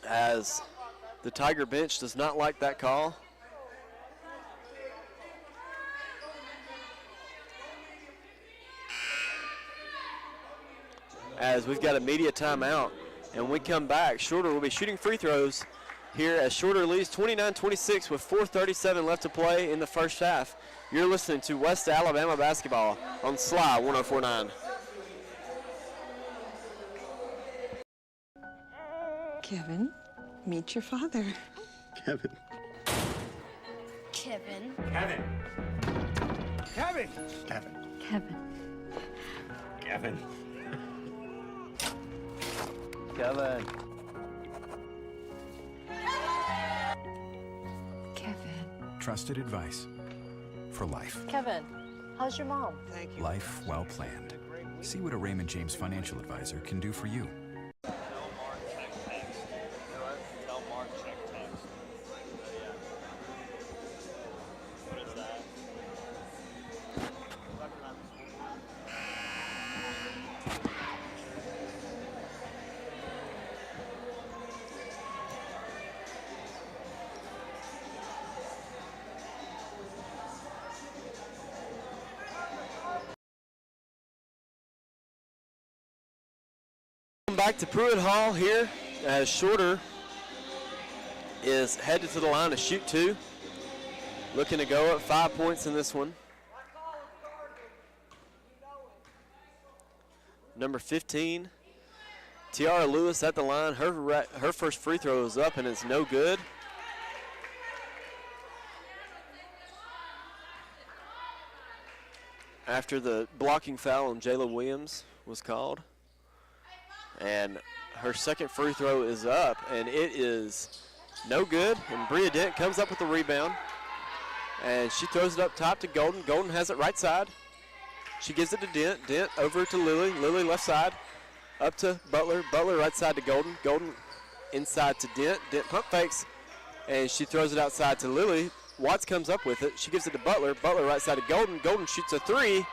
As the Tiger bench does not like that call. As we've got a media timeout, and when we come back, Shorter will be shooting free throws here as Shorter leads 29-26 with 4:37 left to play in the first half. You're listening to West Alabama basketball on SLY 104.9. Kevin, meet your father. Kevin. Kevin. Kevin. Kevin. Kevin. Kevin. Kevin. Kevin. Kevin. Trusted advice for life. Kevin, how's your mom? Thank you. Life well planned. See what a Raymond James financial advisor can do for you. Tell Mark check text. Tell Mark check text. Yeah. What is that? Back to Pruitt Hall here as Shorter is headed to the line to shoot 2. Looking to go up 5 points in this one. Number 15, Tiara Lewis at the line. Her first free throw is up and it's no good. after the blocking foul on Jayla Williams was called. And her second free throw is up, and it is no good. And Bria Dent comes up with the rebound, and she throws it up top to Golden. Golden has it right side. She gives it to Dent. Dent over to Lily. Lily left side. Up to Butler. Butler right side to Golden. Golden inside to Dent. Dent pump fakes, and she throws it outside to Lily. Watts comes up with it. She gives it to Butler. Butler right side to Golden. Golden shoots a three,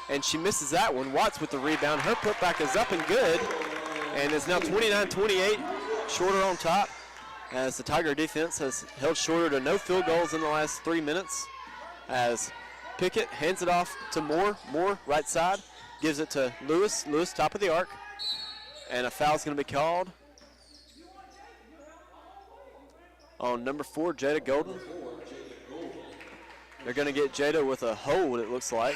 and she misses that one. Watts with the rebound. Her putback is up and good, and it's now 29-28, Shorter on top, as the Tiger defense has held Shorter to no field goals in the last 3 minutes. As Pickett hands it off to Moore. Moore right side, gives it to Lewis. Lewis top of the arc, and a foul's going to be called on number 4, Jada Golden. They're going to get Jada with a hold, it looks like.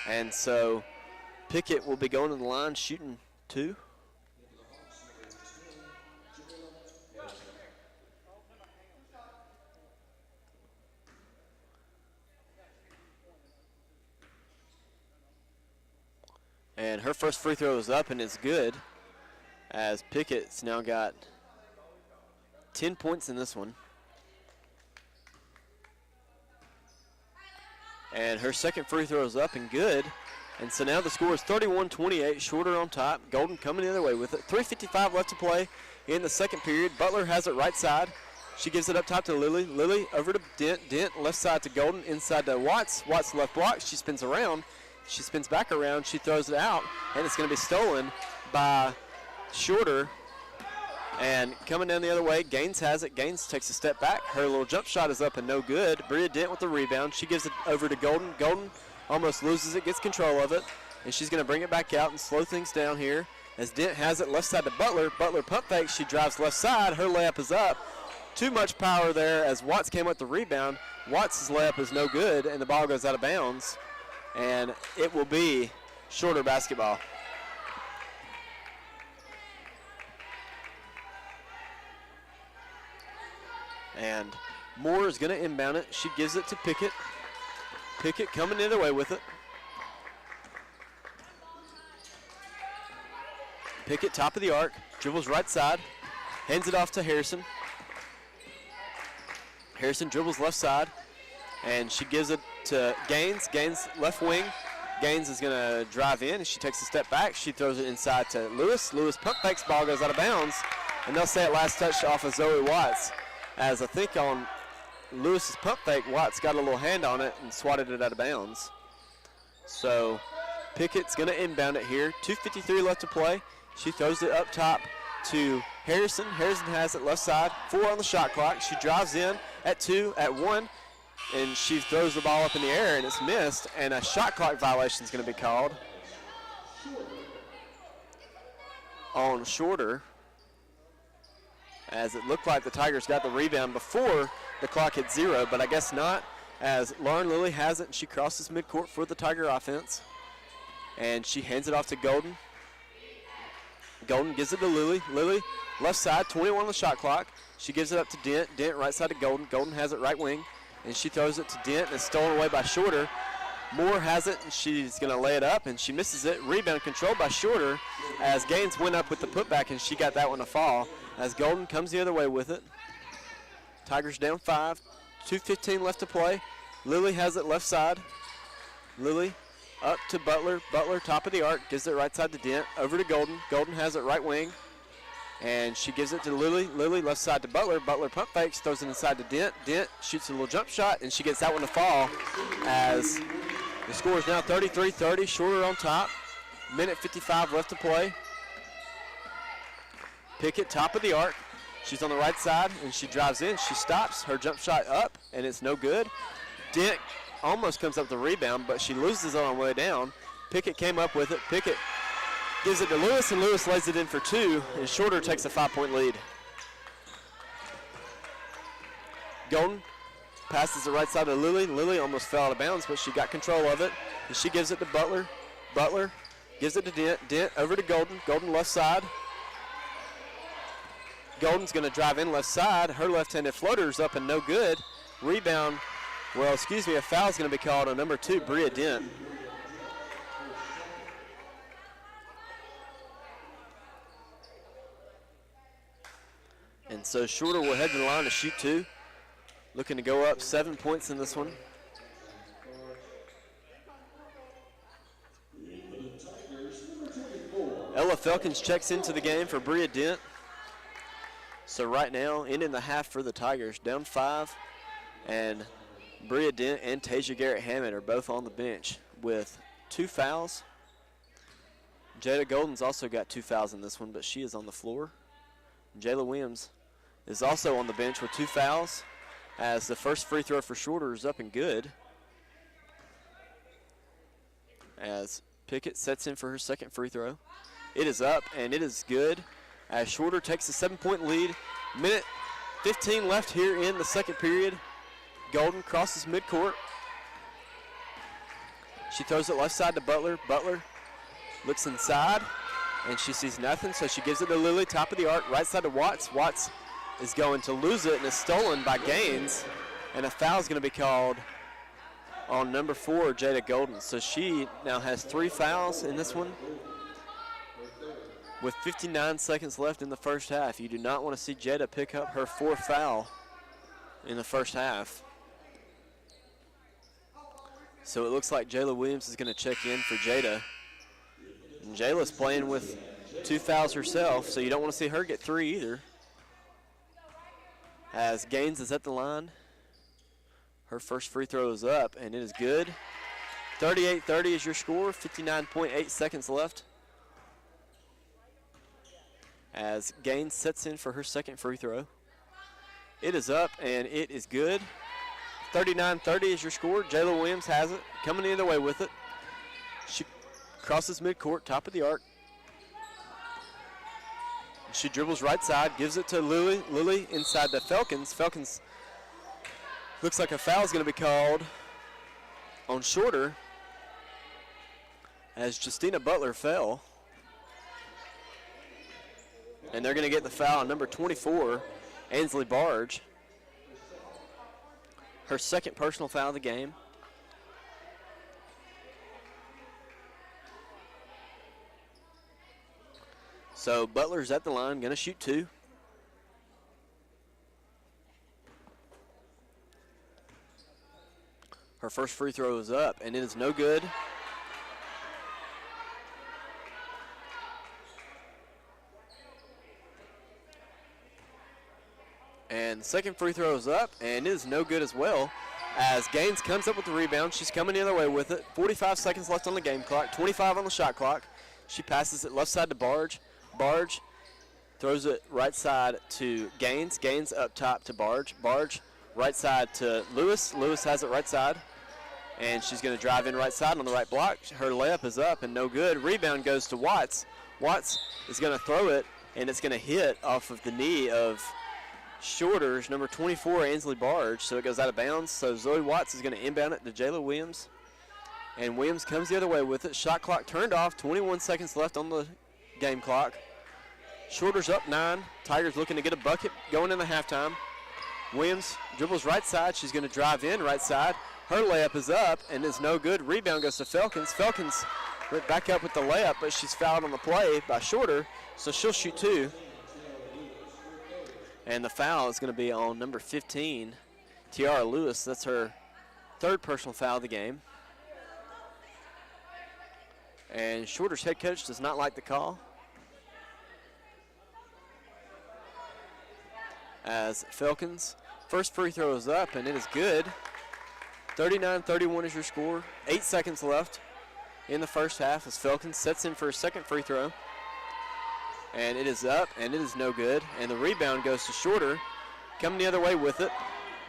And so Pickett will be going to the line shooting 2. And her first free throw is up and it's good, as Pickett's now got 10 points in this one. And her second free throw is up and good. And so now the score is 31-28, Shorter on top. Golden coming the other way with it. 3:55 left to play in the second period. Butler has it right side. She gives it up top to Lily. Lily over to Dent. Dent left side to Golden. Inside to Watts. Watts left block. She spins around. She spins back around. She throws it out. And it's going to be stolen by Shorter. And coming down the other way, Gaines has it. Gaines takes a step back. Her little jump shot is up and no good. Bria Dent with the rebound. She gives it over to Golden. Golden almost loses it, gets control of it, and she's going to bring it back out and slow things down here as Dent has it left side to Butler. Butler pump fake. She drives left side. Her layup is up. Too much power there as Watts came with the rebound. Watts' layup is no good, and the ball goes out of bounds, and it will be Shorter basketball. And Moore is going to inbound it. She gives it to Pickett. Pickett coming the other way with it. Pickett top of the arc. Dribbles right side. Hands it off to Harrison. Harrison dribbles left side. And she gives it to Gaines. Gaines left wing. Gaines is going to drive in, and she takes a step back. She throws it inside to Lewis. Lewis pump fakes. Ball goes out of bounds. And they'll say it last touch off of Zoe Watts. As I think on Lewis's pump fake, Watts got a little hand on it and swatted it out of bounds. So Pickett's going to inbound it here. 2:53 left to play. She throws it up top to Harrison. Harrison has it left side. 4 on the shot clock. She drives in at 2, at 1, and she throws the ball up in the air, and it's missed, and a shot clock violation is going to be called on Shorter, as it looked like the Tigers got the rebound before the clock hit 0, but I guess not, as Lauren Lilly has it, and she crosses midcourt for the Tiger offense, and she hands it off to Golden. Golden gives it to Lilly. Lilly left side, 21 on the shot clock. She gives it up to Dent. Dent right side to Golden. Golden has it right wing, and she throws it to Dent, and it's stolen away by Shorter. Moore has it, and she's going to lay it up, and she misses it. Rebound controlled by Shorter, as Gaines went up with the putback, and she got that one to fall, as Golden comes the other way with it. Tigers down 5. 2:15 left to play. Lilly has it left side. Lilly up to Butler. Butler top of the arc. Gives it right side to Dent. Over to Golden. Golden has it right wing. And she gives it to Lilly. Lilly left side to Butler. Butler pump fakes. Throws it inside to Dent. Dent shoots a little jump shot, and she gets that one to fall, as the score is now 33-30. Shorter on top. Minute 55 left to play. Pickett top of the arc. She's on the right side, and she drives in. She stops. Her jump shot up, and it's no good. Dent almost comes up the rebound, but she loses it on the way down. Pickett came up with it. Pickett gives it to Lewis, and Lewis lays it in for 2, and Shorter takes a 5-point lead. Golden passes the right side to Lilly. Lilly almost fell out of bounds, but she got control of it, and she gives it to Butler. Butler gives it to Dent. Dent over to Golden. Golden left side. Golden's going to drive in left side. Her left-handed floater is up and no good. Rebound, a foul's going to be called on number 2, Bria Dent. And so Shorter will head to the line to shoot 2. Looking to go up 7 points in this one. Ella Felkins checks into the game for Bria Dent. So right now, ending the half for the Tigers, down 5. And Bria Dent and Tasia Garrett-Hammond are both on the bench with 2 fouls. Jada Golden's also got 2 fouls in this one, but she is on the floor. Jayla Williams is also on the bench with 2 fouls, as the first free throw for Shorter is up and good. As Pickett sets in for her second free throw. It is up and it is good, as Shorter takes a 7-point lead. Minute 15 left here in the second period. Golden crosses midcourt. She throws it left side to Butler. Butler looks inside and she sees nothing, so she gives it to Lily, top of the arc, right side to Watts. Watts is going to lose it and is stolen by Gaines, and a foul is going to be called on number 4, Jada Golden. So she now has 3 fouls in this one with 59 seconds left in the first half. You do not want to see Jada pick up her 4th foul in the first half. So it looks like Jayla Williams is going to check in for Jada. And Jayla's playing with 2 fouls herself, so you don't want to see her get 3 either. As Gaines is at the line. Her first free throw is up, and it is good. 38-30 is your score, 59.8 seconds left. As Gaines sets in for her second free throw. It is up, and it is good. 39-30 is your score. Jayla Williams has it, coming the other way with it. She crosses midcourt, top of the arc. She dribbles right side, gives it to Lily. Lily inside to Felkins. Felkins looks like a foul is going to be called on Shorter as Justina Butler fell. And they're going to get the foul on number 24, Ainsley Barge. Her second personal foul of the game. So Butler's at the line, going to shoot 2. Her first free throw is up, and it is no good. And the second free throw is up, and it is no good as well, as Gaines comes up with the rebound. She's coming the other way with it. 45 seconds left on the game clock, 25 on the shot clock. She passes it left side to Barge. Barge throws it right side to Gaines. Gaines up top to Barge. Barge right side to Lewis. Lewis has it right side. And she's going to drive in right side on the right block. Her layup is up and no good. Rebound goes to Watts. Watts is going to throw it, and it's going to hit off of the knee of Shorter's number 24, Ainsley Barge. So it goes out of bounds. So Zoe Watts is going to inbound it to Jayla Williams. And Williams comes the other way with it. Shot clock turned off. 21 seconds left on the game clock. Shorter's up 9. Tigers looking to get a bucket going into halftime. Williams dribbles right side. She's going to drive in right side. Her layup is up and is no good. Rebound goes to Felkins. Felkins went back up with the layup, but she's fouled on the play by Shorter, so she'll shoot 2. And the foul is going to be on number 15, Tiara Lewis. That's her 3rd personal foul of the game. And Shorter's head coach does not like the call, as Felkins' first free throw is up, and it is good. 39-31 is your score. 8 seconds left in the first half as Felkins sets in for a second free throw. And it is up, and it is no good. And the rebound goes to Shorter, coming the other way with it.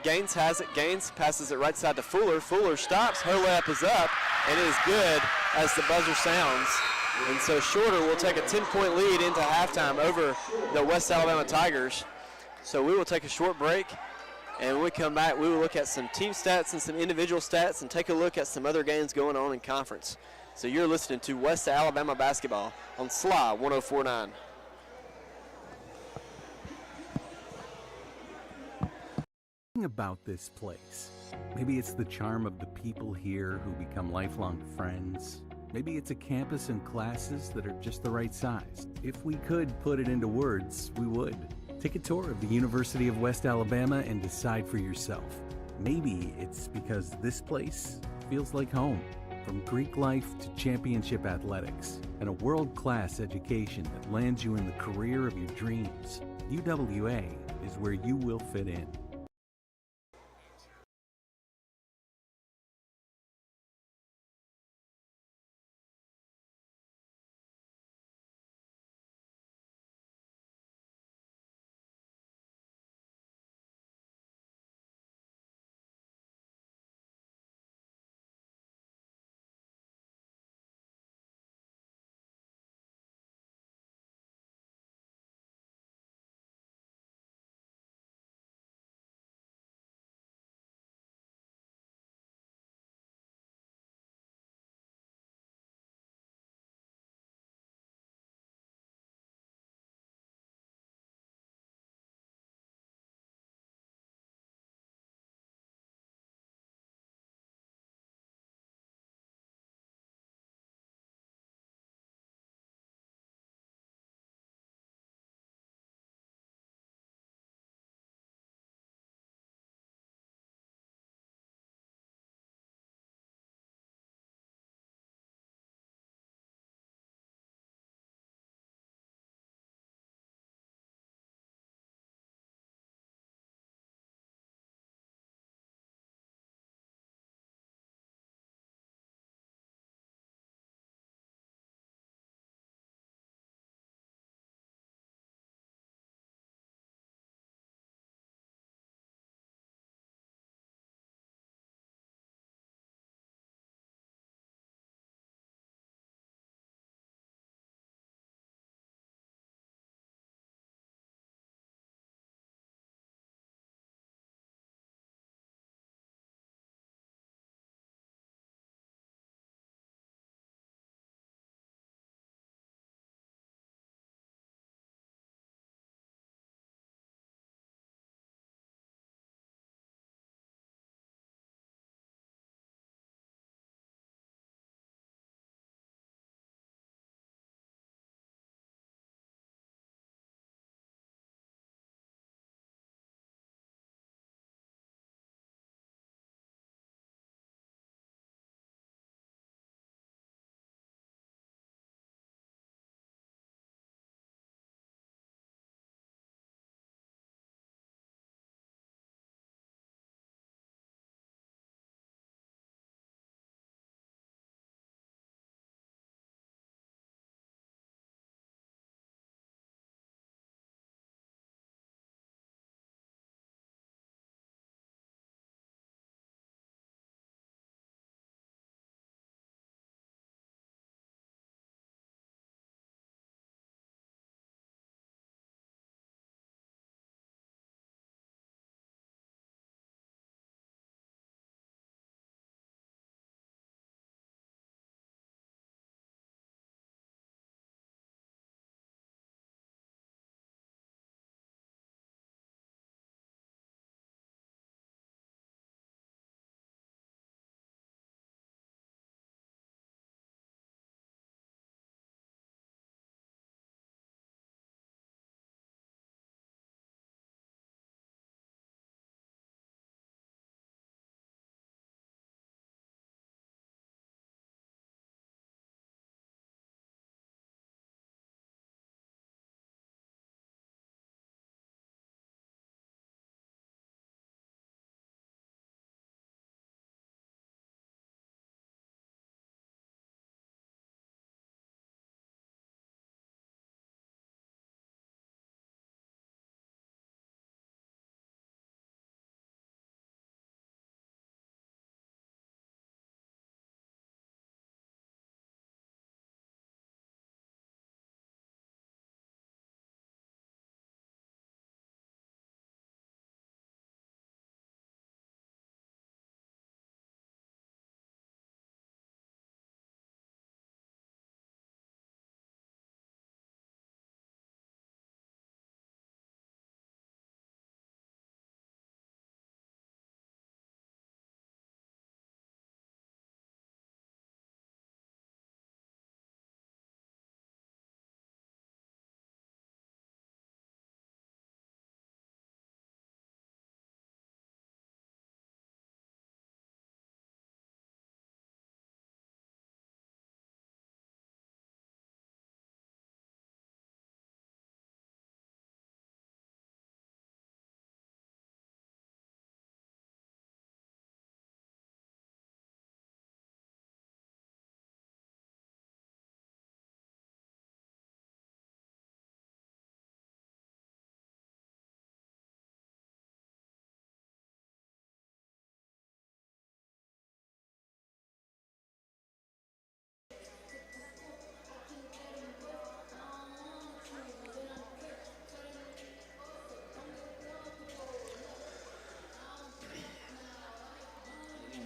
Gaines has it. Gaines passes it right side to Fuller. Fuller stops. Her layup is up, and it is good as the buzzer sounds. And so Shorter will take a 10-point lead into halftime over the West Alabama Tigers. So we will take a short break, and when we come back, we will look at some team stats and some individual stats and take a look at some other games going on in conference. So you're listening to West Alabama Basketball on SLY 104.9. About this place. Maybe it's the charm of the people here who become lifelong friends. Maybe it's a campus and classes that are just the right size. If we could put it into words, we would. Take a tour of the University of West Alabama and decide for yourself. Maybe it's because this place feels like home. From Greek life to championship athletics and a world-class education that lands you in the career of your dreams, UWA is where you will fit in.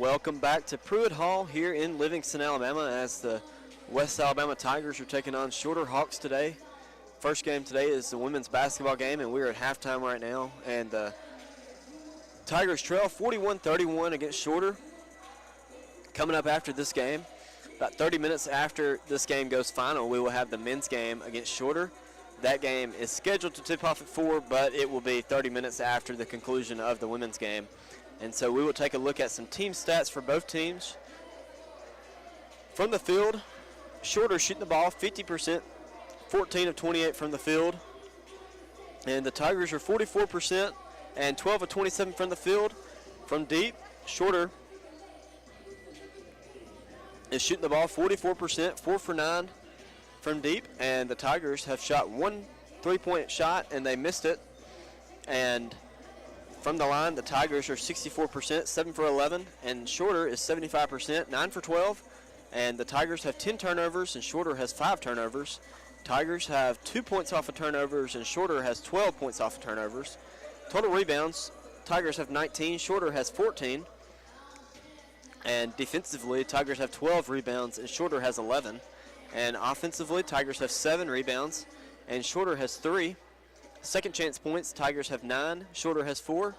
Welcome back to Pruitt Hall here in Livingston, Alabama, as the West Alabama Tigers are taking on Shorter Hawks today. First game today is the women's basketball game, and we're at halftime right now. And the Tigers trail 41-31 against Shorter. Coming up after this game, about 30 minutes after this game goes final, we will have the men's game against Shorter. That game is scheduled to tip off at 4, but it will be 30 minutes after the conclusion of the women's game. And so we will take a look at some team stats for both teams. From the field, Shorter shooting the ball 50%, 14 of 28 from the field. And the Tigers are 44% and 12 of 27 from the field. From deep, Shorter is shooting the ball 44%, 4 for 9 from deep. And the Tigers have shot one three-point shot, and they missed it. And from the line, the Tigers are 64%, 7 for 11, and Shorter is 75%, 9 for 12. And the Tigers have 10 turnovers, and Shorter has 5 turnovers. Tigers have 2 points off of turnovers, and Shorter has 12 points off of turnovers. Total rebounds, Tigers have 19, Shorter has 14. And defensively, Tigers have 12 rebounds, and Shorter has 11. And offensively, Tigers have 7 rebounds, and Shorter has 3. Second chance points, Tigers have 9, Shorter has 4.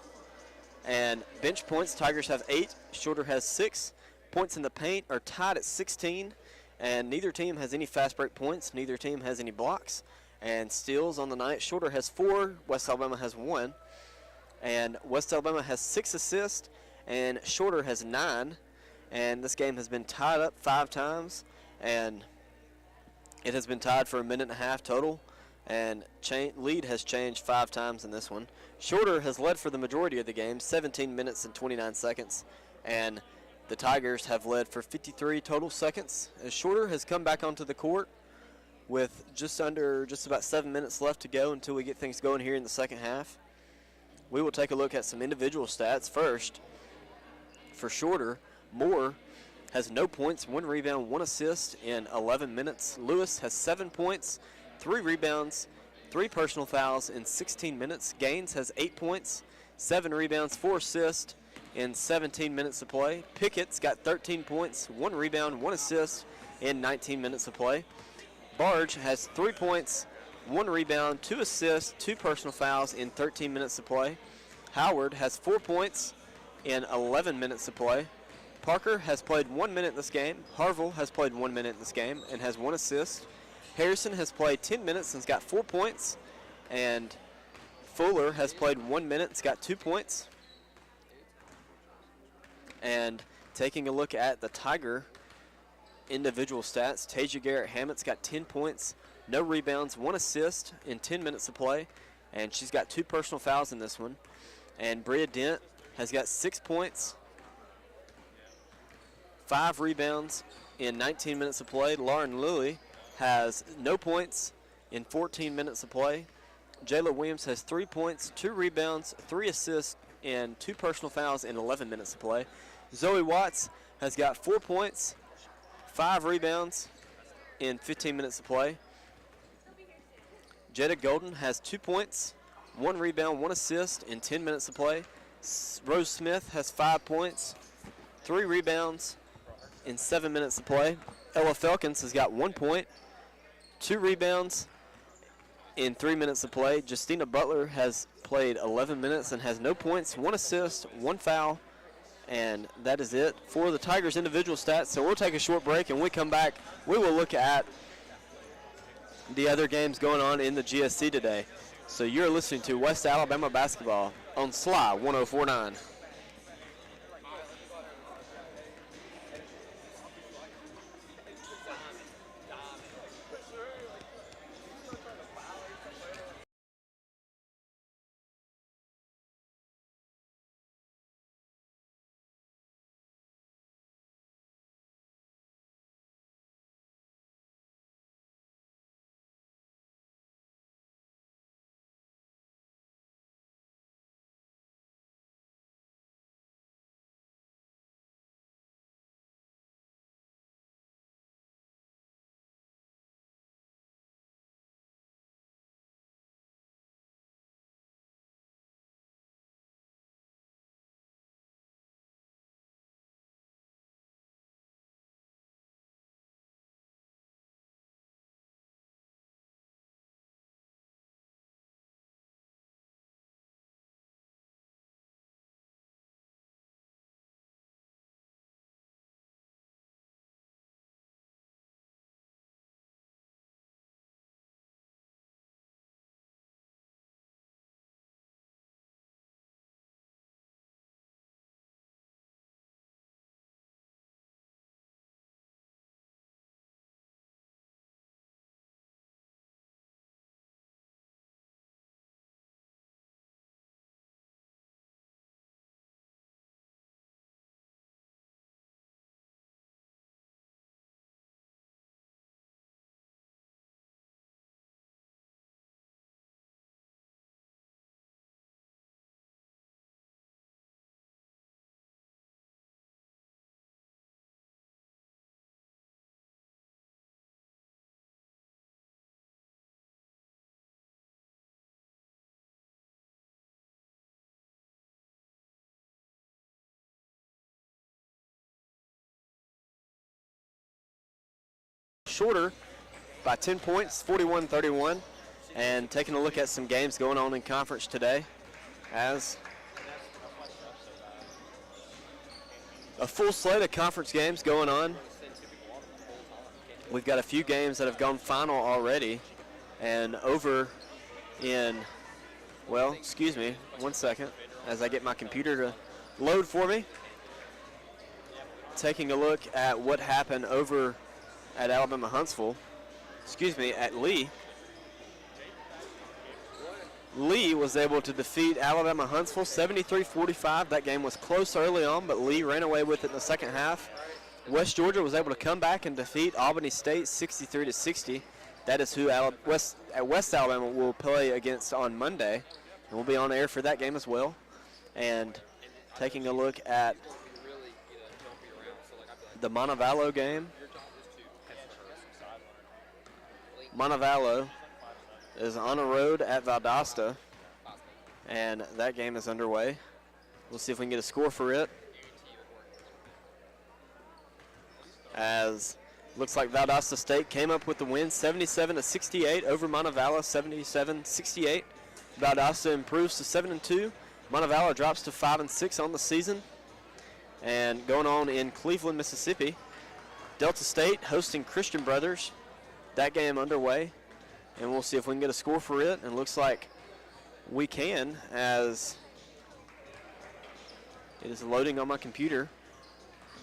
And bench points, Tigers have 8, Shorter has 6. Points in the paint are tied at 16, and neither team has any fast break points, neither team has any blocks. And steals on the night, Shorter has 4, West Alabama has 1. And West Alabama has 6 assists, and Shorter has 9. And this game has been tied up 5 times, and it has been tied for a minute and a half total. And lead has changed 5 times in this one. Shorter has led for the majority of the game, 17 minutes and 29 seconds. And the Tigers have led for 53 total seconds. As Shorter has come back onto the court with just about 7 minutes left to go until we get things going here in the second half. We will take a look at some individual stats first. For Shorter, Moore has no points, 1 rebound, 1 assist in 11 minutes. Lewis has 7 points, 3 rebounds, 3 personal fouls in 16 minutes. Gaines has 8 points, 7 rebounds, 4 assists in 17 minutes of play. Pickett's got 13 points, 1 rebound, 1 assist in 19 minutes of play. Barge has 3 points, 1 rebound, 2 assists, 2 personal fouls in 13 minutes of play. Howard has 4 points in 11 minutes of play. Parker has played 1 minute in this game. Harville has played 1 minute in this game and has 1 assist. Harrison has played 10 minutes and has got 4 points. And Fuller has played 1 minute and has got 2 points. And taking a look at the Tiger individual stats, Tasia Garrett-Hammett's got 10 points, no rebounds, 1 assist in 10 minutes of play. And she's got 2 personal fouls in this one. And Bria Dent has got 6 points, 5 rebounds in 19 minutes of play. Lauren Lilly has no points in 14 minutes of play. Jayla Williams has 3 points, 2 rebounds, 3 assists, and 2 personal fouls in 11 minutes of play. Zoe Watts has got 4 points, 5 rebounds in 15 minutes of play. Jetta Golden has 2 points, 1 rebound, 1 assist in 10 minutes of play. Rose Smith has 5 points, 3 rebounds in 7 minutes of play. Ella Felkins has got 1 point, 2 rebounds in 3 minutes of play. Justina Butler has played 11 minutes and has no points, 1 assist, 1 foul, and that is it for the Tigers' individual stats. So we'll take a short break, and when we come back, we will look at the other games going on in the GSC today. So you're listening to West Alabama Basketball on SLY 104.9. Shorter by 10 points, 41-31. And taking a look at some games going on in conference today, as a full slate of conference games going on. We've got a few games that have gone final already, and over in, well, excuse me, 1 second as I get my computer to load for me. Taking a look at what happened over at Alabama Huntsville, excuse me, at Lee. Lee was able to defeat Alabama Huntsville 73-45. That game was close early on, but Lee ran away with it in the second half. West Georgia was able to come back and defeat Albany State 63-60. That is who West Alabama will play against on Monday, and we'll be on air for that game as well. And taking a look at the Montevallo game. Montevallo is on the road at Valdosta, and that game is underway. We'll see if we can get a score for it. As looks like Valdosta State came up with the win 77-68 over Montevallo, 77-68. Valdosta improves to 7-2. Montevallo drops to 5-6 on the season. And going on in Cleveland, Mississippi, Delta State hosting Christian Brothers. That game underway, and we'll see if we can get a score for it. And looks like we can, as it is loading on my computer.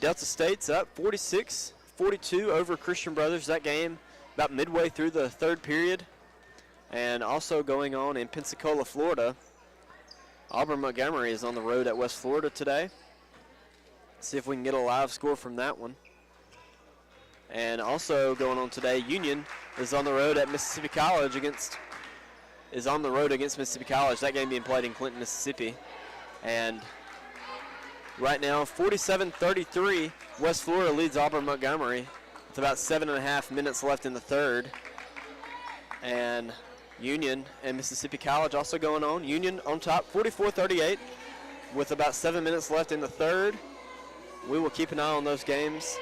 Delta State's up 46-42 over Christian Brothers. That game about midway through the third period. And also going on in Pensacola, Florida, Auburn Montgomery is on the road at West Florida today. See if we can get a live score from that one. And also going on today, Union is on the road at Mississippi College against Mississippi College. That game being played in Clinton, Mississippi. And right now, 47-33, West Florida leads Auburn Montgomery with about 7.5 minutes left in the third. And Union and Mississippi College also going on. Union on top, 44-38, with about 7 minutes left in the third. We will keep an eye on those games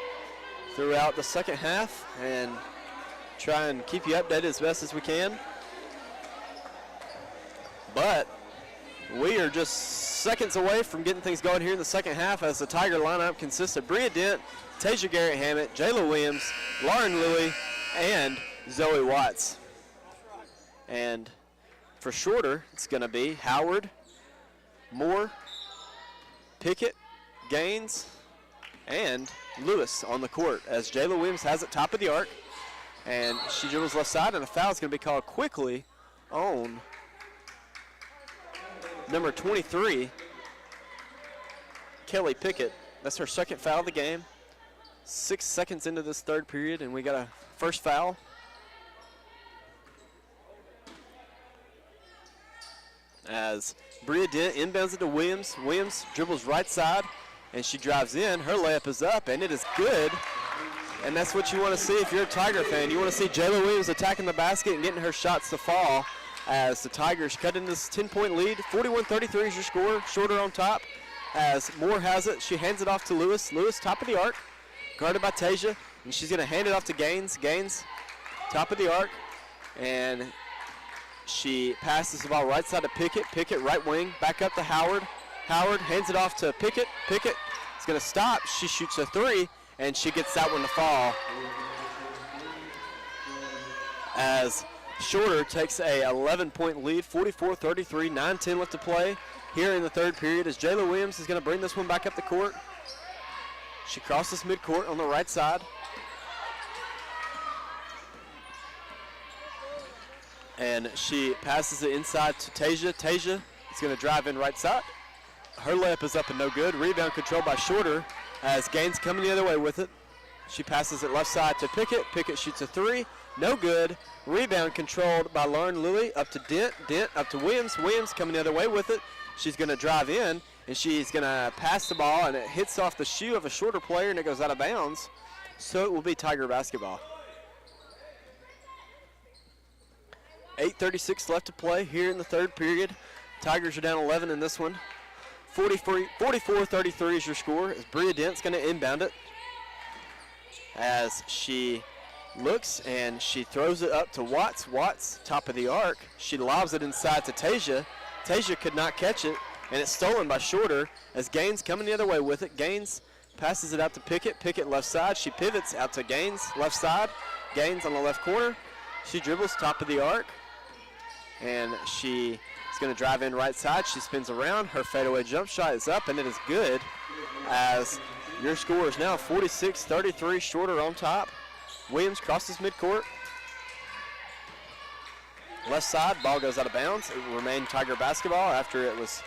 throughout the second half and try and keep you updated as best as we can. But we are just seconds away from getting things going here in the second half, as the Tiger lineup consists of Bria Dent, Tasia Garrett-Hammett, Jayla Williams, Lauren Louie, and Zoe Watts. And for Shorter, it's going to be Howard, Moore, Pickett, Gaines, and Lewis on the court, as Jayla Williams has it top of the arc, and she dribbles left side, and a foul is going to be called quickly on number 23, Kelly Pickett. That's her second foul of the game. 6 seconds into this third period, and we got a first foul. As Bria Dent inbounds it to Williams. Williams dribbles right side, and she drives in. Her layup is up, and it is good. And that's what you want to see if you're a Tiger fan. You want to see Jayla Williams attacking the basket and getting her shots to fall, as the Tigers cut into this 10-point lead. 41-33 is your score. Shorter on top, as Moore has it. She hands it off to Lewis. Lewis, top of the arc, guarded by Tasia, and she's going to hand it off to Gaines. Gaines, top of the arc, and she passes the ball right side to Pickett. Pickett, right wing, back up to Howard. Howard hands it off to Pickett. Pickett is going to stop. She shoots a three, and she gets that one to fall, as Shorter takes a 11-point lead, 44-33, 9-10 left to play here in the third period, as Jayla Williams is going to bring this one back up the court. She crosses midcourt on the right side. And she passes it inside to Tasia. Tasia is going to drive in right side. Her layup is up and no good. Rebound controlled by Shorter, as Gaines coming the other way with it. She passes it left side to Pickett. Pickett shoots a three. No good. Rebound controlled by Lauren Louie, up to Dent. Dent up to Williams. Williams coming the other way with it. She's going to drive in, and she's going to pass the ball, and it hits off the shoe of a Shorter player, and it goes out of bounds. So it will be Tiger basketball. 8:36 left to play here in the third period. Tigers are down 11 in this one. 44-33 is your score, as Bria Dent's going to inbound it, as she looks, and she throws it up to Watts. Watts, top of the arc. She lobs it inside to Tasia. Tasia could not catch it, and it's stolen by Shorter as Gaines coming the other way with it. Gaines passes it out to Pickett. Pickett left side. She pivots out to Gaines, left side. Gaines on the left corner. She dribbles top of the arc, and she is going to drive in right side. She spins around. Her fadeaway jump shot is up, and it is good, as your score is now 46-33, Shorter on top. Williams crosses midcourt. Left side, ball goes out of bounds. It will remain Tiger basketball after it was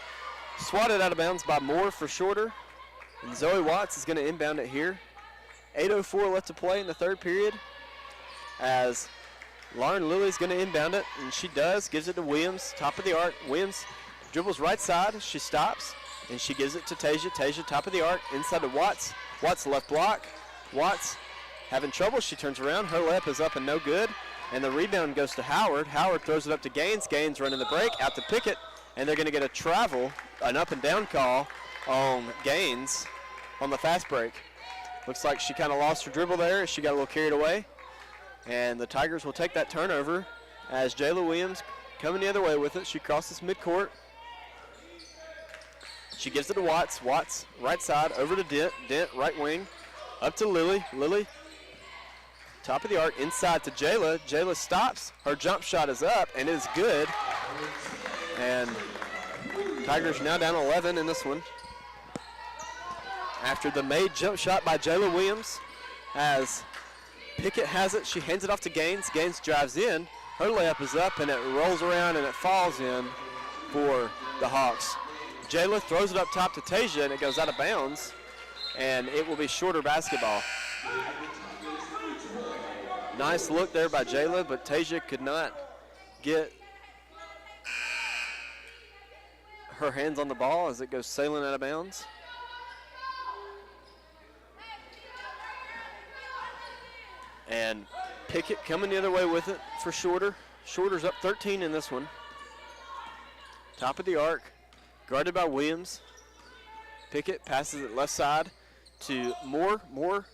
swatted out of bounds by Moore for Shorter. And Zoe Watts is going to inbound it here. 8:04 left to play in the third period, as Lauren Lilly's going to inbound it, and she does. Gives it to Williams, top of the arc. Williams dribbles right side. She stops, and she gives it to Tasia. Tasia, top of the arc, inside to Watts. Watts left block. Watts having trouble. She turns around. Her layup is up and no good. And the rebound goes to Howard. Howard throws it up to Gaines. Gaines running the break out to Pickett. And they're going to get a travel, an up and down call on Gaines on the fast break. Looks like she kind of lost her dribble there. She got a little carried away. And the Tigers will take that turnover as Jayla Williams coming the other way with it. She crosses midcourt. She gives it to Watts. Watts right side over to Dent. Dent right wing up to Lilly. Lilly top of the arc inside to Jayla. Jayla stops. Her jump shot is up and it is good. And Tigers now down 11 in this one. After the made jump shot by Jayla Williams, as Pickett has it, she hands it off to Gaines. Gaines drives in. Her layup is up and it rolls around and it falls in for the Hawks. Jayla throws it up top to Tasia and it goes out of bounds, and it will be Shorter basketball. Nice look there by Jayla, but Tasia could not get her hands on the ball as it goes sailing out of bounds. And Pickett coming the other way with it for Shorter. Shorter's up 13 in this one. Top of the arc, guarded by Williams. Pickett passes it left side to Moore. Moore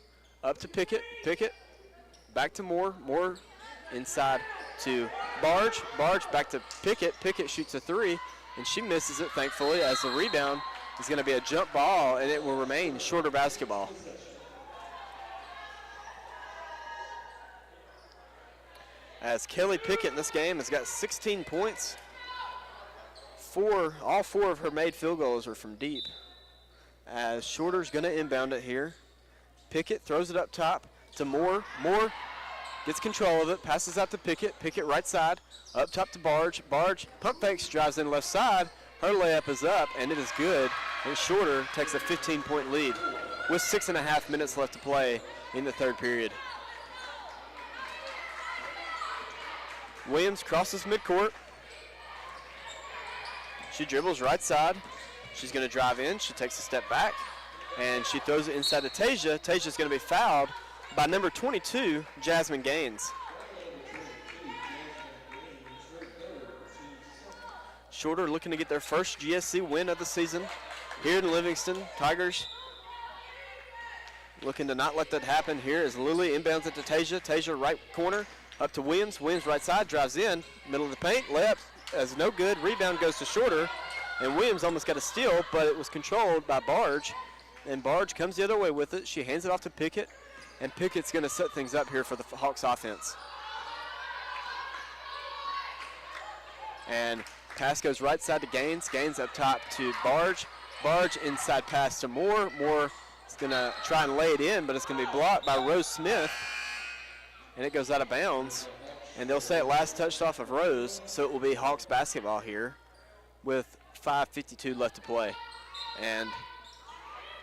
up to Pickett. Pickett back to Moore. Moore inside to Barge. Barge back to Pickett. Pickett shoots a three, and she misses it, thankfully, as the rebound is going to be a jump ball, and it will remain Shorter basketball. As Kelly Pickett in this game has got 16 points. All four of her made field goals are from deep. As Shorter's going to inbound it here. Pickett throws it up top to Moore. Moore gets control of it, passes out to Pickett. Pickett right side, up top to Barge. Barge pump fakes, drives in left side. Her layup is up, and it is good. And Shorter takes a 15-point lead with 6.5 minutes left to play in the third period. Williams crosses midcourt. She dribbles right side. She's going to drive in. She takes a step back, and she throws it inside to Tasia. Tasia's going to be fouled by number 22, Jasmine Gaines. Shorter looking to get their first GSC win of the season here in Livingston. Tigers looking to not let that happen here as Lilly inbounds it to Tasia. Tasia right corner. Up to Williams. Williams right side, drives in, middle of the paint, layup as no good. Rebound goes to Shorter, and Williams almost got a steal, but it was controlled by Barge, and Barge comes the other way with it. She hands it off to Pickett, and Pickett's going to set things up here for the Hawks offense. And pass goes right side to Gaines. Gaines up top to Barge. Barge inside pass to Moore. Moore is going to try and lay it in, but it's going to be blocked by Rose Smith. And it goes out of bounds. And they'll say it last touched off of Rose, so it will be Hawks basketball here with 5:52 left to play. And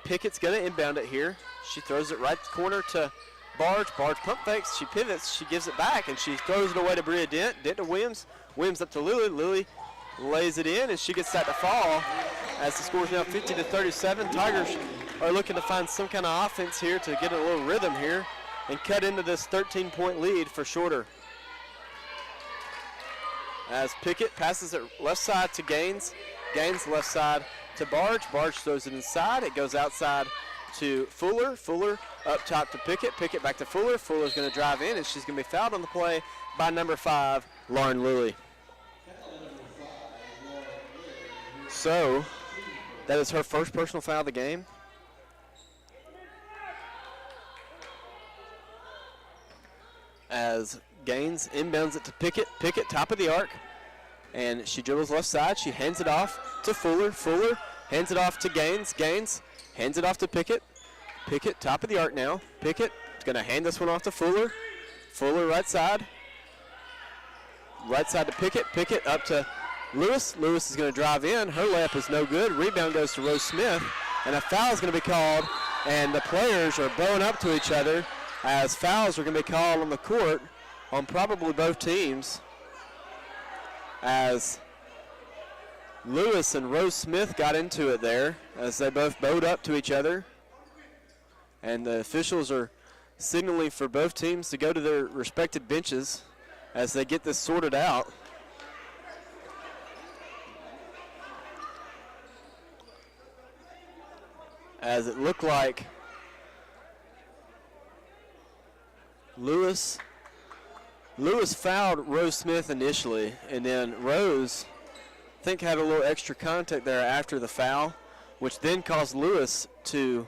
Pickett's going to inbound it here. She throws it right corner to Barge. Barge pump fakes. She pivots. She gives it back, and she throws it away to Bria Dent. Dent to Williams. Williams up to Lilly. Lilly lays it in, and she gets that to fall as the score is now 50-37. Tigers are looking to find some kind of offense here to get a little rhythm here and cut into this 13-point lead for Shorter. As Pickett passes it left side to Gaines. Gaines left side to Barge. Barge throws it inside. It goes outside to Fuller. Fuller up top to Pickett. Pickett back to Fuller. Fuller's going to drive in, and she's going to be fouled on the play by number 5, Lauren Lilly. So that is her first personal foul of the game. As Gaines inbounds it to Pickett. Pickett, top of the arc. And she dribbles left side. She hands it off to Fuller. Fuller hands it off to Gaines. Gaines hands it off to Pickett. Pickett, top of the arc now. Pickett is going to hand this one off to Fuller. Fuller, right side. Right side to Pickett. Pickett up to Lewis. Lewis is going to drive in. Her layup is no good. Rebound goes to Rose Smith. And a foul is going to be called. And the players are bowing up to each other as fouls are going to be called on the court on probably both teams, as Lewis and Rose Smith got into it there as they both bowed up to each other. And the officials are signaling for both teams to go to their respective benches as they get this sorted out. As it looked like Lewis fouled Rose Smith initially, and then Rose, I think, had a little extra contact there after the foul, which then caused Lewis to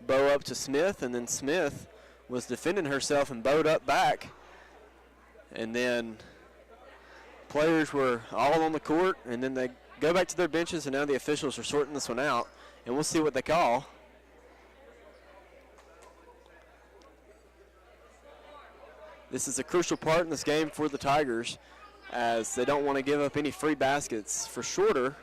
bow up to Smith, and then Smith was defending herself and bowed up back. And then players were all on the court, and then they go back to their benches, and now the officials are sorting this one out, and we'll see what they call. This is a crucial part in this game for the Tigers, as they don't want to give up any free baskets for Shorter.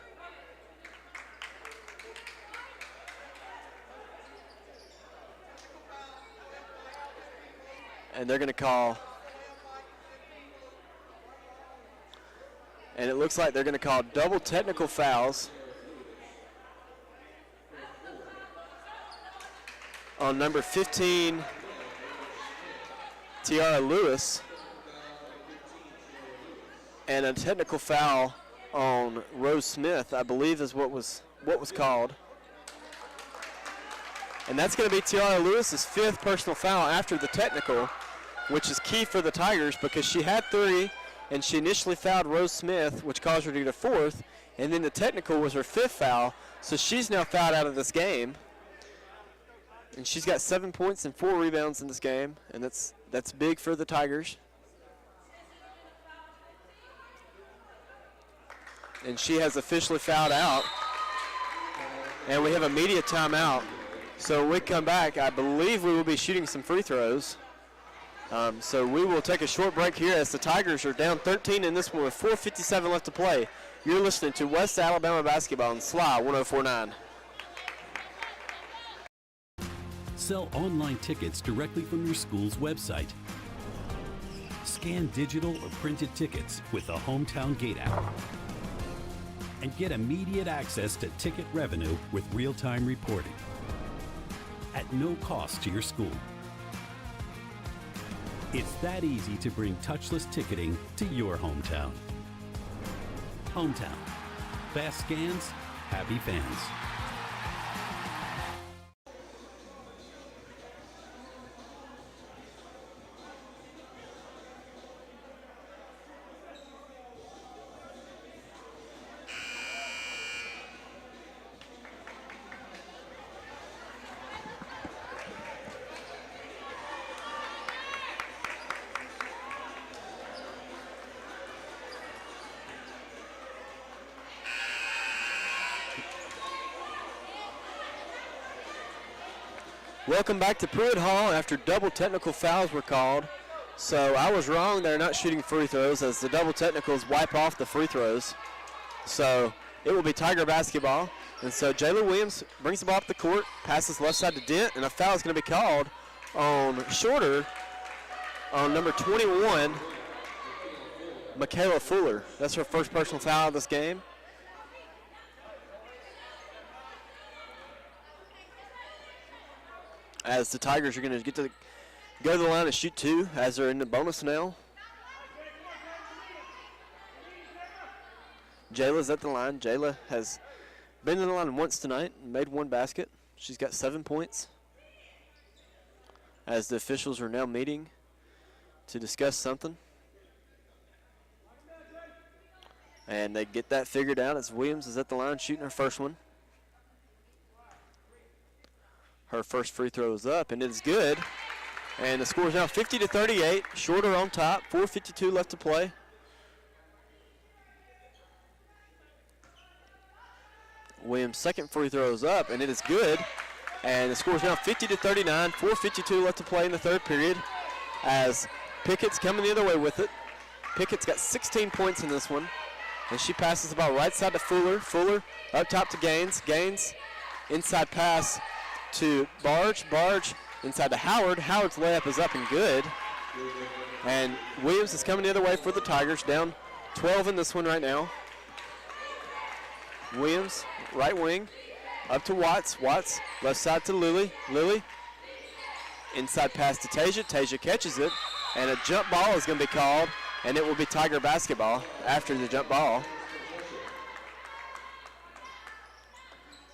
And they're going to call, and it looks like they're going to call double technical fouls on number 15, Tiara Lewis, and a technical foul on Rose Smith, I believe is what was called. And that's going to be Tiara Lewis's 5th personal foul after the technical, which is key for the Tigers because she had 3, and she initially fouled Rose Smith, which caused her to get a 4th, and then the technical was her 5th foul, so she's now fouled out of this game. And she's got 7 points and 4 rebounds in this game, and that's big for the Tigers. And she has officially fouled out. And we have a media timeout. So when we come back, I believe we will be shooting some free throws. So we will take a short break here as the Tigers are down 13 in this one with 4:57 left to play. You're listening to West Alabama Basketball on SLY 104.9. Sell online tickets directly from your school's website. Scan digital or printed tickets with the Hometown Gate app. And get immediate access to ticket revenue with real-time reporting at no cost to your school. It's that easy to bring touchless ticketing to your hometown. Hometown. Fast scans, happy fans. Welcome back to Pruitt Hall after double technical fouls were called. So I was wrong. They're not shooting free throws as the double technicals wipe off the free throws. So it will be Tiger basketball. And so Jayla Williams brings the ball up the court, passes left side to Dent, and a foul is going to be called on Shorter on number 21, Michaela Fuller. That's her first personal foul of this game. As the Tigers are going to get to go to the line and shoot 2 as they're in the bonus now. Jayla's at the line. Jayla has been to the line once tonight and made 1 basket. She's got 7 points, as the officials are now meeting to discuss something. And they get that figured out as Williams is at the line shooting her first one. Her first free throw is up, and it's good. And the score is now 50-38. Shorter on top, 4:52 left to play. Williams' second free throw is up, and it is good. And the score is now 50-39, 4:52 left to play in the third period as Pickett's coming the other way with it. Pickett's got 16 points in this one, and she passes the ball right side to Fuller. Fuller up top to Gaines. Gaines inside pass to Barge. Barge inside to Howard. Howard's layup is up and good. And Williams is coming the other way for the Tigers, down 12 in this one right now. Williams, right wing, up to Watts. Watts, left side to Lilly. Lilly, inside pass to Tasia. Tasia catches it, and a jump ball is going to be called, and it will be Tiger basketball after the jump ball.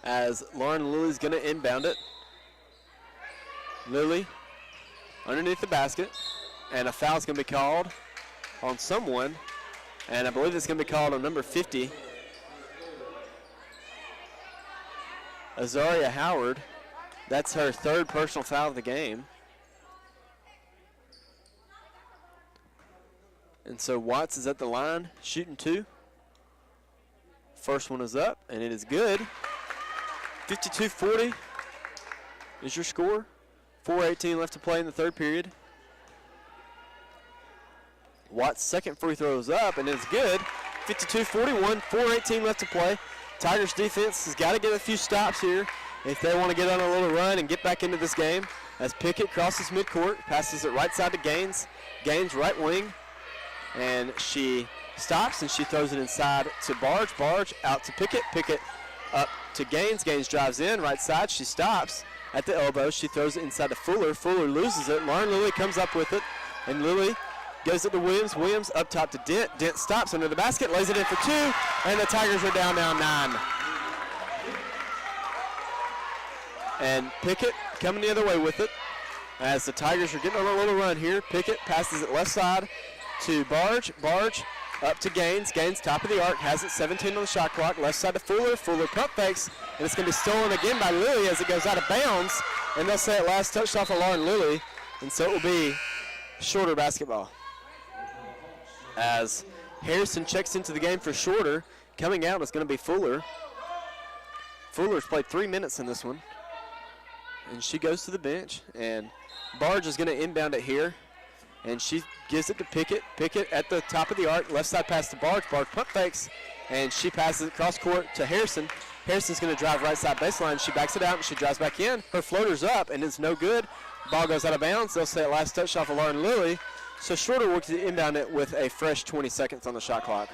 As Lauren Lilly's going to inbound it. Lilly underneath the basket, and a foul's going to be called on someone, and I believe it's going to be called on number 50. Azaria Howard. That's her third personal foul of the game. And so Watts is at the line, shooting two. First one is up, and it is good. 52-40 is your score. 4:18 left to play in the third period. Watts' second free throw is up, and it's good. 52-41, 4:18 left to play. Tigers defense has got to get a few stops here if they want to get on a little run and get back into this game. As Pickett crosses midcourt, passes it right side to Gaines. Gaines right wing, and she stops and she throws it inside to Barge. Barge out to Pickett. Pickett up to Gaines. Gaines drives in, right side. She stops at the elbow. She throws it inside to Fuller. Fuller loses it. Lauren Lilly comes up with it, and Lilly goes it to Williams. Williams up top to Dent. Dent stops under the basket, lays it in for two, and the Tigers are down 9. And Pickett coming the other way with it as the Tigers are getting on a little run here. Pickett passes it left side to Barge. Barge up to Gaines. Gaines top of the arc, has it 17 on the shot clock. Left side to Fuller. Fuller pump fakes, and it's going to be stolen again by Lilly as it goes out of bounds. And they'll say it last touched off of Lauren Lilly, and so it will be Shorter basketball. As Harrison checks into the game for Shorter, coming out is going to be Fuller. Fuller's played 3 minutes in this one, and she goes to the bench, and Barge is going to inbound it here, and she gives it to Pickett. Pickett at the top of the arc, left side pass to Barge. Barge pump fakes, and she passes it cross court to Harrison. Harrison's going to drive right side baseline. She backs it out, and she drives back in. Her floater's up, and it's no good. Ball goes out of bounds. They'll say it last touch off of Lauren Lilly. So Shorter works to inbound it with a fresh 20 seconds on the shot clock.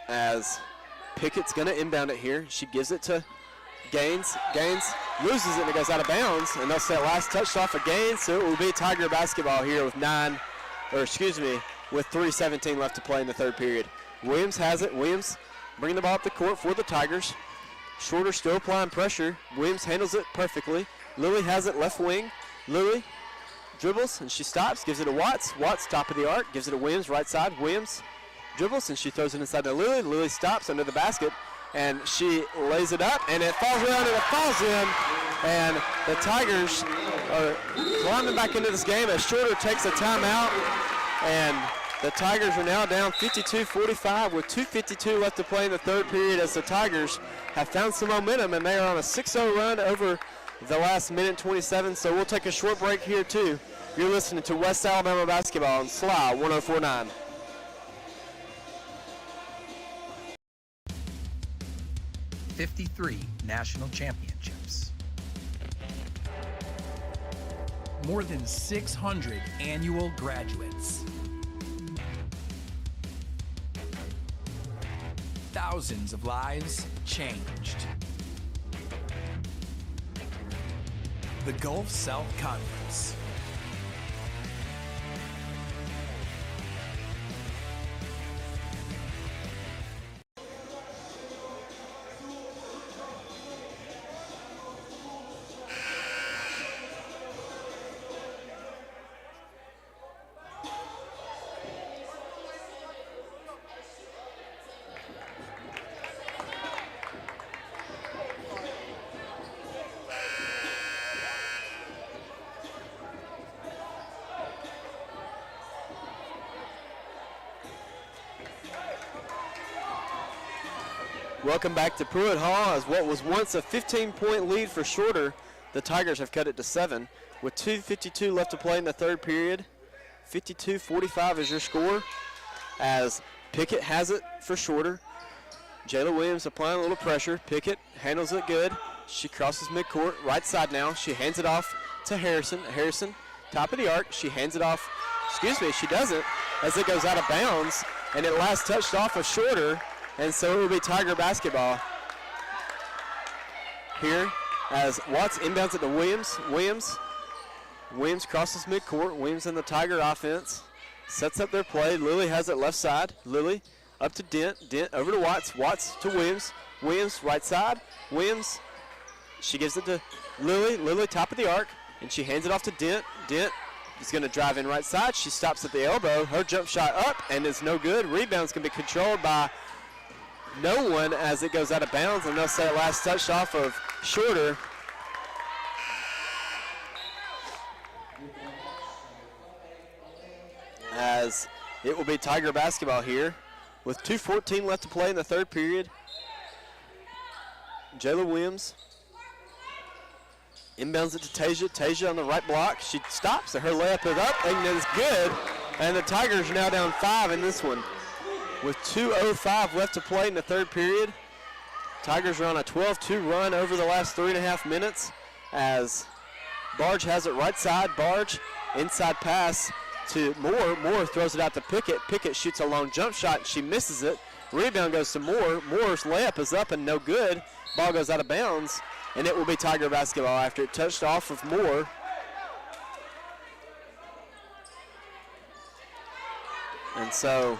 As Pickett's going to inbound it here. She gives it to Gaines. Gaines loses it and it goes out of bounds. And they'll say last touch off of Gaines. So it will be Tiger basketball here with 3:17 left to play in the third period. Williams has it. Williams bringing the ball up the court for the Tigers. Shorter still applying pressure. Williams handles it perfectly. Lilly has it left wing. Lilly dribbles and she stops, gives it to Watts. Watts top of the arc, gives it to Williams right side. Williams dribbles and she throws it inside to Lilly. Lilly stops under the basket and she lays it up and it falls around and it falls in. And the Tigers are climbing back into this game as Shorter takes a timeout, and the Tigers are now down 52-45 with 2:52 left to play in the third period as the Tigers have found some momentum and they are on a 6-0 run over the last minute 27. So we'll take a short break here too. You're listening to West Alabama basketball on SLY 104.9. '53 national championships. More than 600 annual graduates. Thousands of lives changed. The Gulf South Conference. Welcome back to Pruitt Hall, as what was once a 15-point lead for Shorter, the Tigers have cut it to 7. With 2:52 left to play in the third period, 52-45 is your score, as Pickett has it for Shorter. Jayla Williams applying a little pressure. Pickett handles it good. She crosses midcourt, right side now. She hands it off to Harrison. Harrison, top of the arc. She hands it off. Excuse me, she doesn't, as it goes out of bounds, and it last touched off of Shorter, and so it will be Tiger basketball here as Watts inbounds it to Williams. Williams crosses midcourt. Williams in the Tiger offense. Sets up their play. Lily has it left side. Lily up to Dent. Dent over to Watts. Watts to Williams. Williams right side. Williams, she gives it to Lily. Lily top of the arc, and she hands it off to Dent. Dent is going to drive in right side. She stops at the elbow. Her jump shot up, and it's no good. Rebound's going to be controlled by no one as it goes out of bounds, and they'll say it last touched off of Shorter. As it will be Tiger basketball here with 2:14 left to play in the third period. Jayla Williams inbounds it to Tasia. Tasia on the right block. She stops. Her layup is up, and it is good. And the Tigers are now down 5 in this one. With 2:05 left to play in the third period. Tigers are on a 12-2 run over the last 3.5 minutes as Barge has it right side. Barge, inside pass to Moore. Moore throws it out to Pickett. Pickett shoots a long jump shot. She misses it. Rebound goes to Moore. Moore's layup is up and no good. Ball goes out of bounds, and it will be Tiger basketball after it touched off of Moore. And so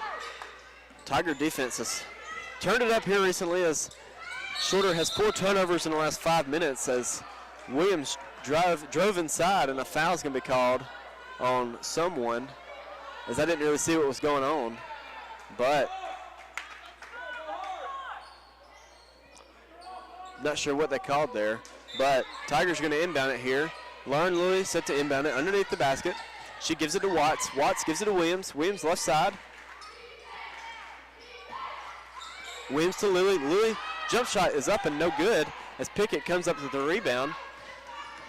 Tiger defense has turned it up here recently as Shorter has 4 turnovers in the last 5 minutes as Williams drove inside, and a foul is going to be called on someone, as I didn't really see what was going on, but not sure what they called there. But Tigers going to inbound it here. Lauren Lilly set to inbound it underneath the basket. She gives it to Watts. Watts gives it to Williams. Williams left side. Williams to Lilly. Lilly jump shot is up and no good as Pickett comes up with the rebound.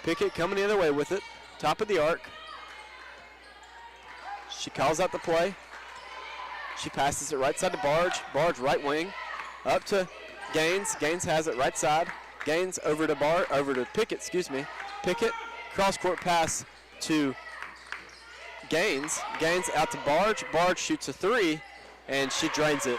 Pickett coming the other way with it. Top of the arc. She calls out the play. She passes it right side to Barge. Barge right wing. Up to Gaines. Gaines has it right side. Gaines over to Pickett, excuse me. Pickett, cross court pass to Gaines. Gaines out to Barge. Barge shoots a 3, and she drains it.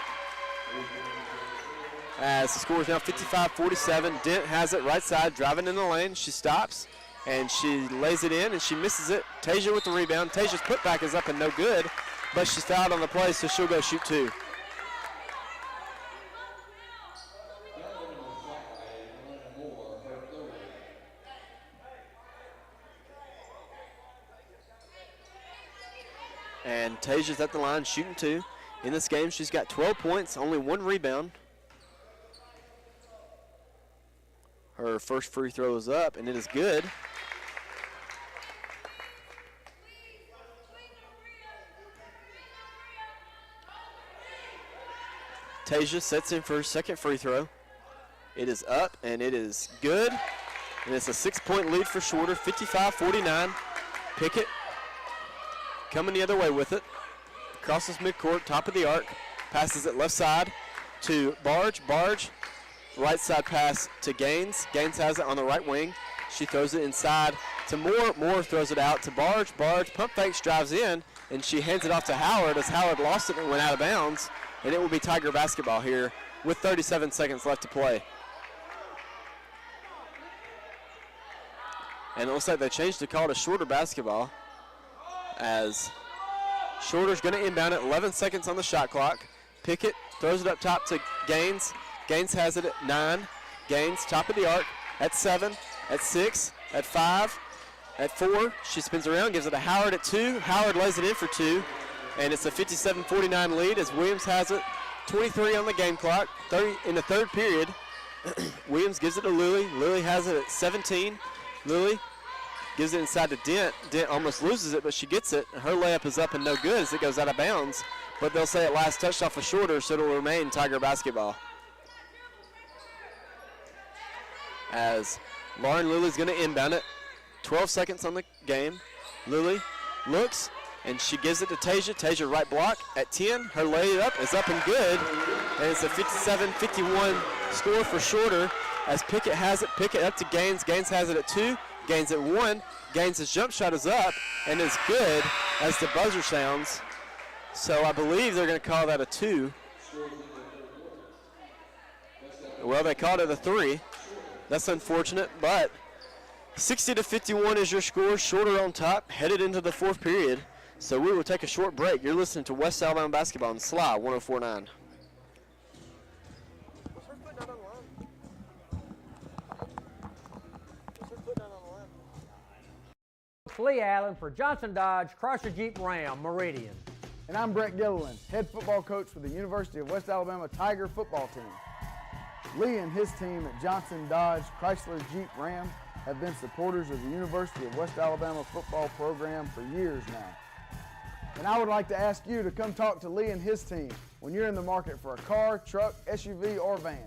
As the score is now 55-47. Dent has it right side, driving in the lane. She stops, and she lays it in, and she misses it. Tasia with the rebound. Tasia's putback is up and no good, but she's fouled on the play, so she'll go shoot 2. And Tasia's at the line shooting 2. In this game, she's got 12 points, only 1 rebound. Her first free throw is up, and it is good. Tasia sets in for her second free throw. It is up, and it is good. And it's a 6-point lead for Shorter, 55-49. Pickett coming the other way with it. Crosses midcourt, top of the arc. Passes it left side to Barge. Barge, right side pass to Gaines. Gaines has it on the right wing. She throws it inside to Moore. Moore throws it out to Barge. Barge pump fakes, drives in, and she hands it off to Howard as Howard lost it and went out of bounds. And it will be Tiger basketball here with 37 seconds left to play. And it looks like they changed the call to Shorter basketball as Shorter's going to inbound it. 11 seconds on the shot clock. Pickett throws it up top to Gaines. Gaines has it at 9. Gaines, top of the arc, at 7, at 6, at 5, at 4. She spins around, gives it to Howard at 2. Howard lays it in for 2. And it's a 57-49 lead as Williams has it. 23 on the game clock. 30 in the third period. Williams gives it to Lily. Lily has it at 17. Lily gives it inside to Dent. Dent almost loses it, but she gets it. Her layup is up and no good as it goes out of bounds. But they'll say it last touched off a Shorter, so it'll remain Tiger basketball. as Lauren Lilly's going to inbound it. 12 seconds on the game. Lilly looks, and she gives it to Tasia. Tasia right block at 10. Her lay up is up and good, and it's a 57-51 score for Shorter as Pickett has it. Pickett up to Gaines. Gaines has it at 2. Gaines at 1. Gaines' jump shot is up and is good as the buzzer sounds. So I believe they're going to call that a 2. Well, they called it a 3. That's unfortunate, but 60-51 is your score. Shorter on top, headed into the 4th period. So we will take a short break. You're listening to West Alabama Basketball on SLY 104.9. Lee Allen for Johnson Dodge, Chrysler Jeep Ram, Meridian. And I'm Brett Gilliland, head football coach for the University of West Alabama Tiger football team. Lee and his team at Johnson Dodge Chrysler Jeep Ram have been supporters of the University of West Alabama football program for years now. And I would like to ask you to come talk to Lee and his team when you're in the market for a car, truck, SUV, or van.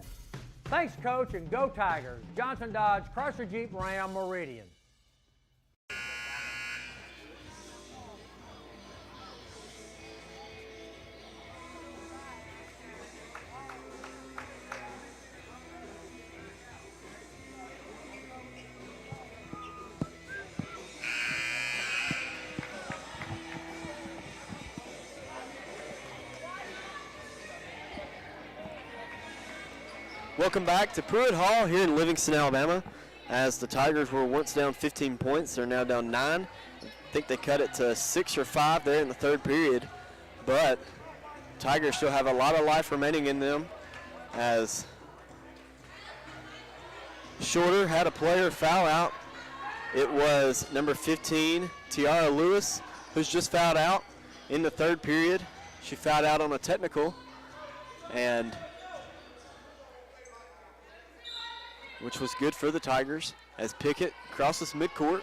Thanks, Coach, and go Tigers. Johnson Dodge, Chrysler Jeep Ram, Meridian. Welcome back to Pruitt Hall here in Livingston, Alabama. As the Tigers were once down 15 points, they're now down 9. I think they cut it to 6 or 5 there in the 3rd period. But Tigers still have a lot of life remaining in them as Shorter had a player foul out. It was number 15, Tiara Lewis, who's just fouled out in the 3rd period. She fouled out on a technical, and which was good for the Tigers as Pickett crosses midcourt.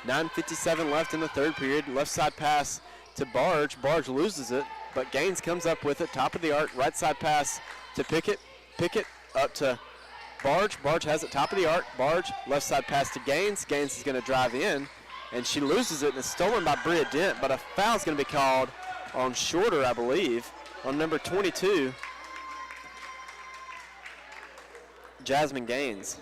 9:57 left in the 3rd period. Left side pass to Barge. Barge loses it, but Gaines comes up with it. Top of the arc. Right side pass to Pickett. Pickett up to Barge. Barge has it top of the arc. Barge, left side pass to Gaines. Gaines is going to drive in, and she loses it, and it's stolen by Bria Dent, but a foul is going to be called on Shorter, I believe, on number 22. Jasmine Gaines.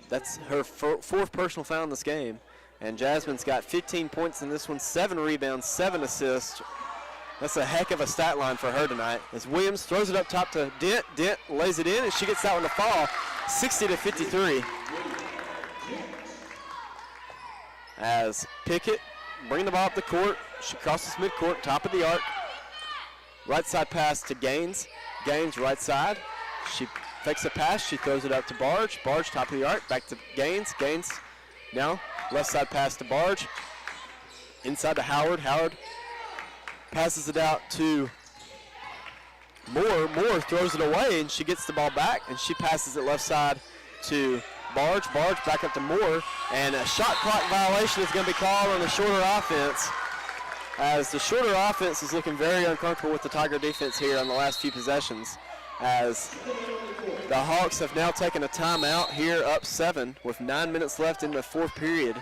That's her 4th personal foul in this game. And Jasmine's got 15 points in this one, 7 rebounds, 7 assists. That's a heck of a stat line for her tonight. As Williams throws it up top to Dent. Dent lays it in, and she gets that one to fall, 60-53. As Pickett bringing the ball up the court. She crosses midcourt, top of the arc. Right side pass to Gaines. Gaines right side. She fakes a pass, she throws it up to Barge. Barge, top of the arc, back to Gaines. Gaines now, left side pass to Barge. Inside to Howard. Howard passes it out to Moore. Moore throws it away, and she gets the ball back, and she passes it left side to Barge. Barge back up to Moore, and a shot clock violation is going to be called on the Shorter offense, as the Shorter offense is looking very uncomfortable with the Tiger defense here on the last few possessions, as the Hawks have now taken a timeout here up 7 with 9 minutes left in the 4th period.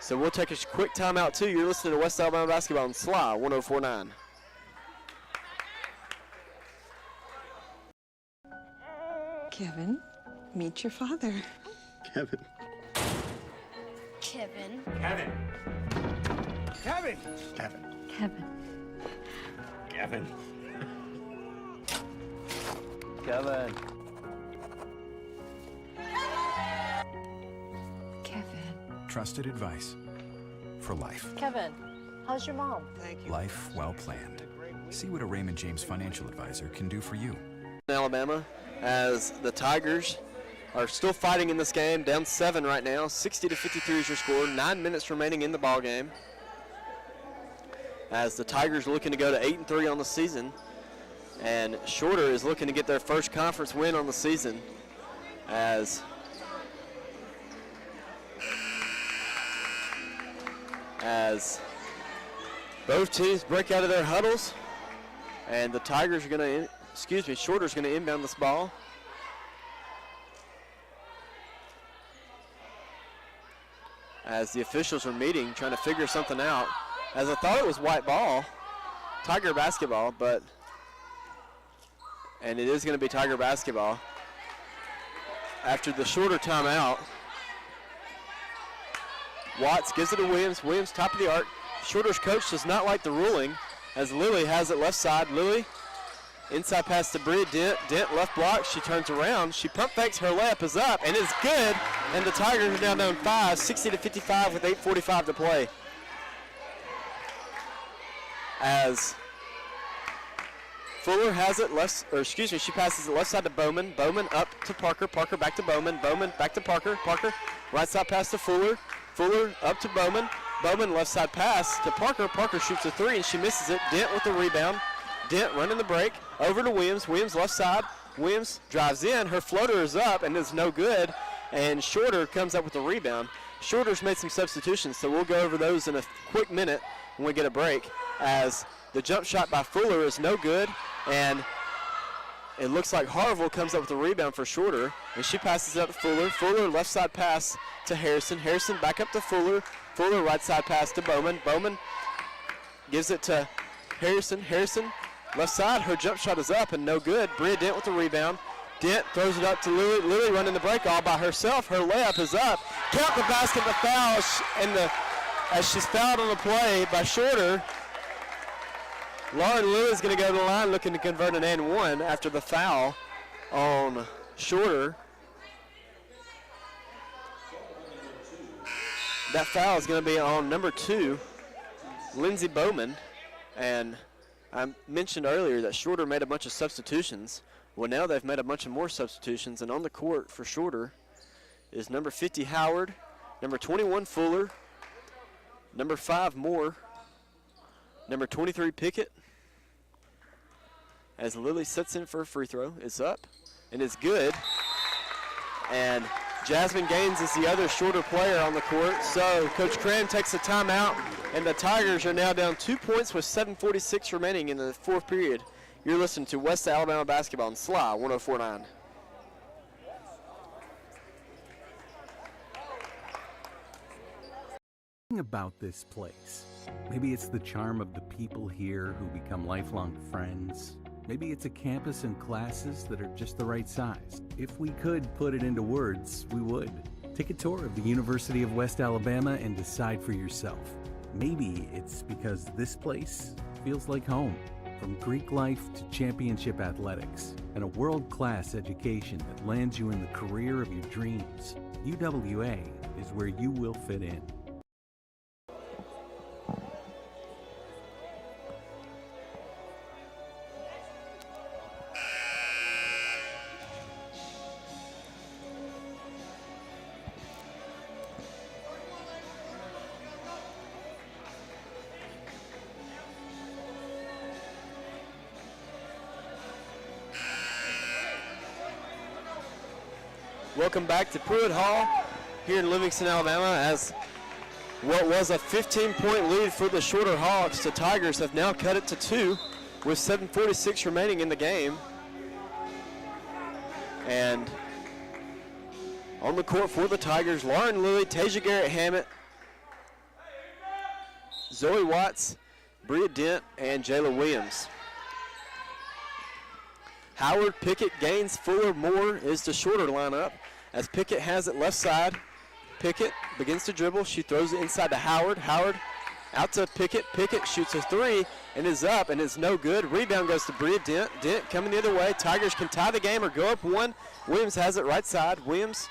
So we'll take a quick timeout too. You're listening to West Alabama Basketball on SLY 104.9. Kevin, meet your father. Kevin. Kevin. Kevin. Kevin. Kevin. Kevin. Kevin. Kevin. Kevin. Trusted advice for life. Kevin, how's your mom? Life well planned. See what a Raymond James financial advisor can do for you. Alabama, as the Tigers are still fighting in this game, down 7 right now. 60-53 is your score. 9 minutes remaining in the ball game. As the Tigers are looking to go to 8-3 on the season, and Shorter is looking to get their first conference win on the season, as both teams break out of their huddles, and the Tigers are going to, Shorter's going to inbound this ball. as the officials are meeting, trying to figure something out. As I thought it was white ball, Tiger basketball, and it is going to be Tiger basketball. After the shorter timeout, Watts gives it to Williams. Williams, top of the arc. Shorter's coach does not like the ruling as Lily has it left side. Lily, inside pass to Bria Dent. Dent left block. She turns around. She pump fakes. Her layup is up and is good. And the Tigers are now down 5, 60-55 with 8:45 to play. As Fuller has it she passes it left side to Bowman. Bowman up to Parker. Parker back to Bowman. Bowman back to Parker. Parker right side pass to Fuller. Fuller up to Bowman. Bowman left side pass to Parker. Parker shoots a 3 and she misses it. Dent with the rebound. Dent running the break. Over to Williams. Williams left side. Williams drives in. Her floater is up and is no good. And Shorter comes up with the rebound. Shorter's made some substitutions, so we'll go over those in a quick minute when we get a break. As the jump shot by Fuller is no good. And it looks like Harville comes up with the rebound for Shorter. And she passes it up to Fuller. Fuller left side pass to Harrison. Harrison back up to Fuller. Fuller right side pass to Bowman. Bowman gives it to Harrison. Harrison left side. Her jump shot is up and no good. Bria Dent with the rebound. Dent throws it up to Lily. Lily running the break all by herself. Her layup is up. Count the basket, the foul, as she's fouled on the play by Shorter. Lauren Lily's going to go to the line looking to convert an and one after the foul on Shorter. That foul is going to be on number 2, Lindsey Bowman. And I mentioned earlier that Shorter made a bunch of substitutions. Well, now they've made a bunch of more substitutions, and on the court for Shorter is number 50, Howard, number 21, Fuller, number 5, Moore, number 23, Pickett. As Lily sets in for a free throw, it's up, and it's good. And Jasmine Gaines is the other Shorter player on the court. So Coach Cram takes a timeout, and the Tigers are now down 2 points with 7:46 remaining in the fourth period. You're listening to West Alabama Basketball on SLY 104.9. About this place. Maybe it's the charm of the people here who become lifelong friends. Maybe it's a campus and classes that are just the right size. If we could put it into words, we would. Take a tour of the University of West Alabama and decide for yourself. Maybe it's because this place feels like home. From Greek life to championship athletics and a world-class education that lands you in the career of your dreams, UWA is where you will fit in. Welcome back to Pruitt Hall here in Livingston, Alabama, as what was a 15-point lead for the Shorter Hawks. The Tigers have now cut it to 2 with 7:46 remaining in the game. And on the court for the Tigers, Lauren Lilly, Tasia Garrett-Hammett, Zoe Watts, Bria Dent, and Jayla Williams. Howard, Pickett, Gaines, Fuller, Moore is the Shorter lineup. As Pickett has it left side. Pickett begins to dribble. She throws it inside to Howard. Howard out to Pickett. Pickett shoots a 3 and is up and is no good. Rebound goes to Bria Dent. Dent coming the other way. Tigers can tie the game or go up 1. Williams has it right side. Williams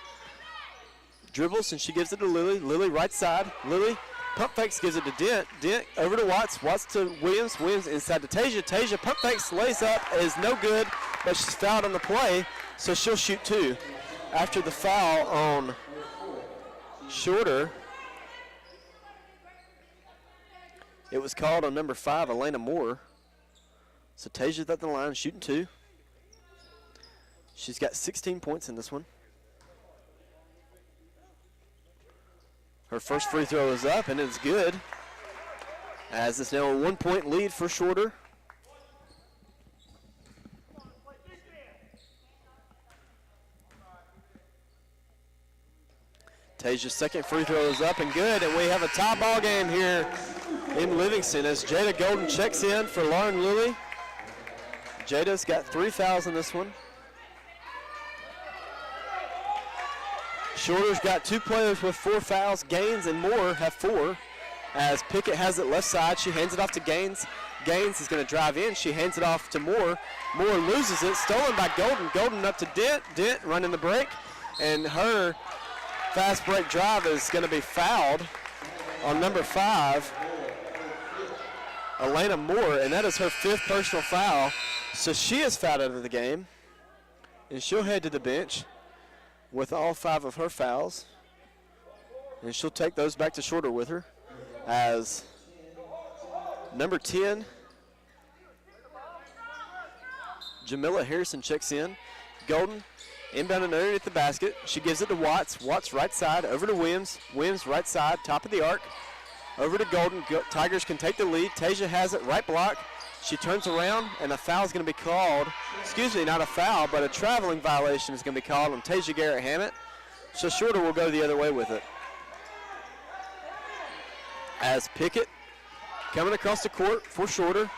dribbles and she gives it to Lily. Lily right side. Lily pump fakes, gives it to Dent. Dent over to Watts. Watts to Williams. Williams inside to Tasia. Tasia pump fakes, lays up, is no good, but she's fouled on the play, so she'll shoot 2. After the foul on Shorter, it was called on number 5, Elena Moore. So Tasia's at the line, shooting 2. She's got 16 points in this one. Her first free throw is up, and it's good, as it's now a 1-point lead for Shorter. Tasia's second free throw is up and good, and we have a tie ball game here in Livingston as Jada Golden checks in for Lauren Lilly. Jada's got 3 fouls in this one. Shorter's got 2 players with 4 fouls. Gaines and Moore have 4. As Pickett has it left side, she hands it off to Gaines. Gaines is going to drive in. She hands it off to Moore. Moore loses it. Stolen by Golden. Golden up to Dent. Dent running the break. And her fast break drive is going to be fouled on number 5, Elena Moore. And that is her 5th personal foul. So she is fouled out of the game. And she'll head to the bench with all 5 of her fouls. And she'll take those back to Shorter with her. As number 10, Jamila Harrison checks in. Golden inbound and underneath the basket. She gives it to Watts. Watts right side over to Williams. Williams right side, top of the arc. Over to Golden. Tigers can take the lead. Tasia has it, right block. She turns around, and a foul is going to be called. Excuse me, not a foul, but a traveling violation is going to be called on Tasia Garrett-Hammett. So Shorter will go the other way with it. As Pickett coming across the court for Shorter.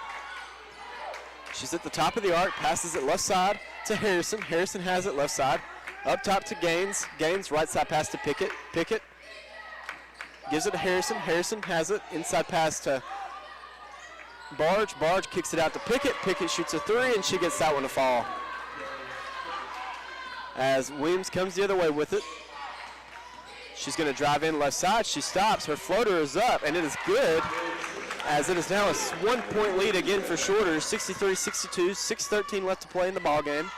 She's at the top of the arc, passes it left side to Harrison. Harrison has it left side. Up top to Gaines. Gaines right side pass to Pickett. Pickett gives it to Harrison. Harrison has it. Inside pass to Barge. Barge kicks it out to Pickett. Pickett shoots a 3, and she gets that one to fall. As Williams comes the other way with it. She's going to drive in left side. She stops. Her floater is up, and it is good, as it is now a 1-point lead again for Shorter, 63-62, 6:13 left to play in the ball game.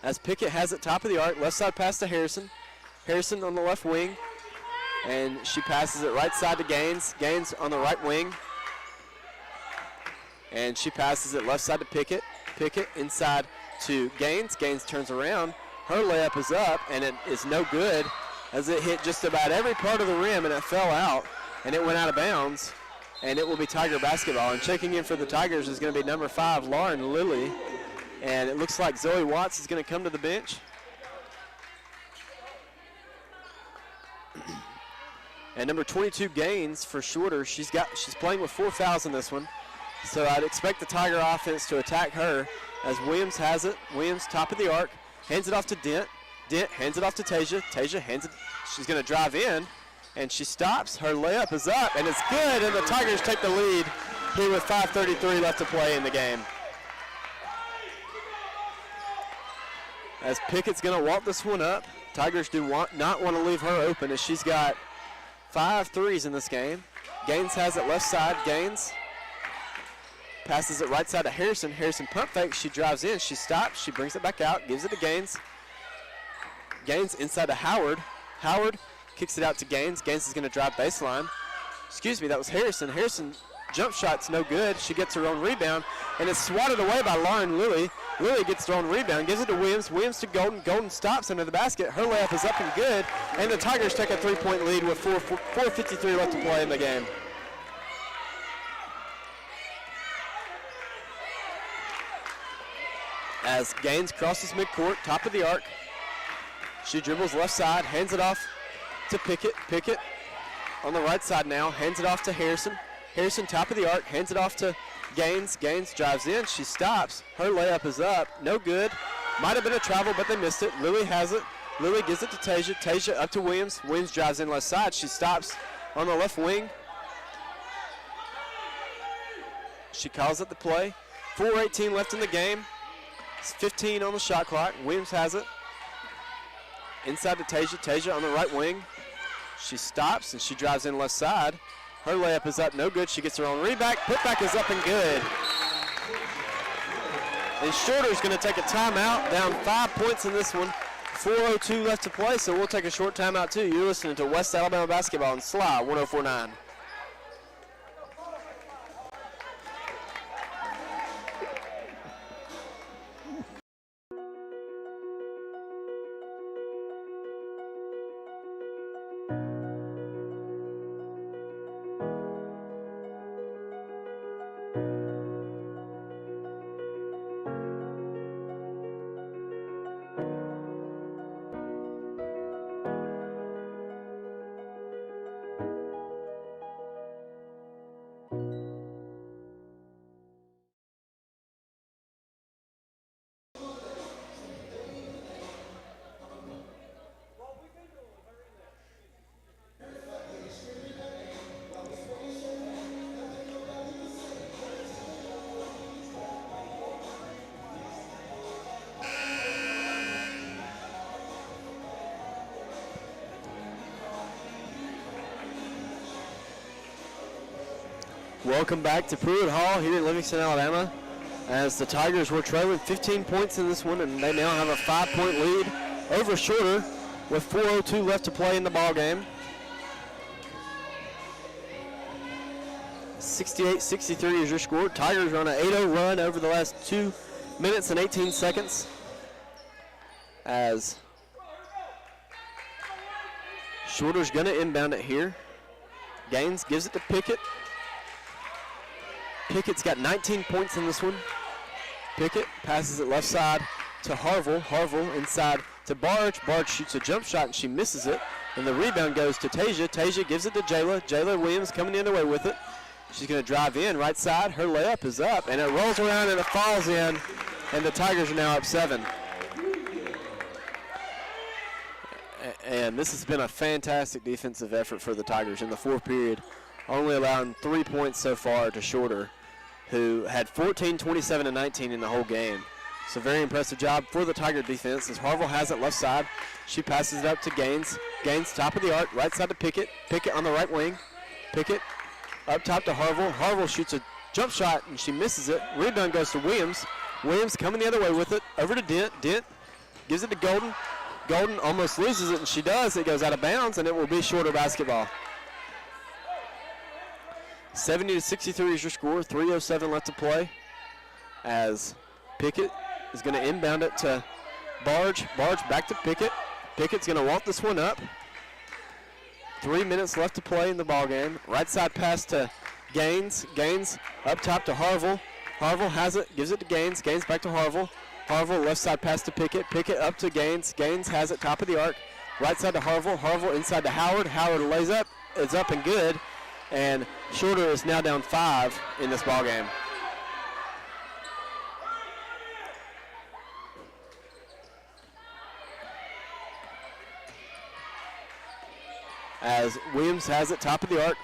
As Pickett has it top of the arc, left side pass to Harrison. Harrison on the left wing, and she passes it right side to Gaines. Gaines on the right wing, and she passes it left side to Pickett. Pickett inside to Gaines. Gaines turns around. Her layup is up, and it is no good, as it hit just about every part of the rim, and it fell out, and it went out of bounds, and it will be Tiger basketball. And checking in for the Tigers is going to be number 5, Lauren Lilly, and it looks like Zoe Watts is going to come to the bench. And number 22, Gaines, for Shorter. She's playing with 4 fouls in this one, so I'd expect the Tiger offense to attack her, as Williams has it. Williams top of the arc. Hands it off to Dent. Dent hands it off to Tasia. Tasia hands it. She's going to drive in, and she stops. Her layup is up, and it's good, and the Tigers take the lead here with 5:33 left to play in the game. As Pickett's going to walk this one up. Tigers do not want to leave her open, as she's got 5 threes in this game. Gaines has it left side. Gaines passes it right side to Harrison. Harrison pump fake. She drives in. She stops. She brings it back out. Gives it to Gaines. Gaines inside to Howard. Howard kicks it out to Gaines. Gaines is going to drive baseline. Excuse me, that was Harrison. Harrison jump shot's no good. She gets her own rebound, and it's swatted away by Lauren Lilly. Lilly gets her own rebound, gives it to Williams. Williams to Golden. Golden stops under the basket. Her layup is up and good, and the Tigers take a 3-point lead with 4:53 left to play in the game. As Gaines crosses midcourt, top of the arc. She dribbles left side, hands it off to Pickett. Pickett on the right side now, hands it off to Harrison. Harrison top of the arc, hands it off to Gaines. Gaines drives in, she stops. Her layup is up, no good. Might have been a travel, but they missed it. Lilly has it. Lilly gives it to Tasia. Tasia up to Williams. Williams drives in left side. She stops on the left wing. She calls it the play. 4:18 left in the game. It's 15 on the shot clock. Williams has it. Inside to Tasia. Tasia on the right wing. She stops and she drives in left side. Her layup is up, no good. She gets her own rebound. Putback is up and good. And Shorter's going to take a timeout, down 5 points in this one. 4:02 left to play, so we'll take a short timeout too. You're listening to West Alabama Basketball on SLY 104.9. Welcome back to Pruitt Hall here in Livingston, Alabama, as the Tigers were trailing 15 points in this one, and they now have a 5-point lead over Shorter with 4:02 left to play in the ball game. 68-63 is your score. Tigers are on an 8-0 run over the last 2 minutes and 18 seconds, as Shorter's going to inbound it here. Gaines gives it to Pickett. Pickett's got 19 points in this one. Pickett passes it left side to Harville. Harville inside to Barge. Barge shoots a jump shot and she misses it. And the rebound goes to Tasia. Tasia gives it to Jayla. Jayla Williams coming in away with it. She's going to drive in right side. Her layup is up and it rolls around and it falls in. And the Tigers are now up 7. And this has been a fantastic defensive effort for the Tigers in the fourth period, only allowing 3 points so far to Shorter, who had 14, 27, and 19 in the whole game. So very impressive job for the Tiger defense as Harville has it left side. She passes it up to Gaines. Gaines top of the arc, right side to Pickett. Pickett on the right wing. Pickett up top to Harville. Harville shoots a jump shot and she misses it. Rebound goes to Williams. Williams coming the other way with it. Over to Dent. Dent gives it to Golden. Golden almost loses it and she does. It goes out of bounds and it will be Shorter basketball. 70-63 is your score. 3:07 left to play as Pickett is going to inbound it to Barge. Barge back to Pickett. Pickett's going to walk this one up. 3 minutes left to play in the ball game. Right side pass to Gaines. Gaines up top to Harville. Harville has it, gives it to Gaines. Gaines back to Harville. Harville left side pass to Pickett. Pickett up to Gaines. Gaines has it top of the arc. Right side to Harville. Harville inside to Howard. Howard lays up. It's up and good. And Shorter is now down 5 in this ball game. As Williams has it top of the arc.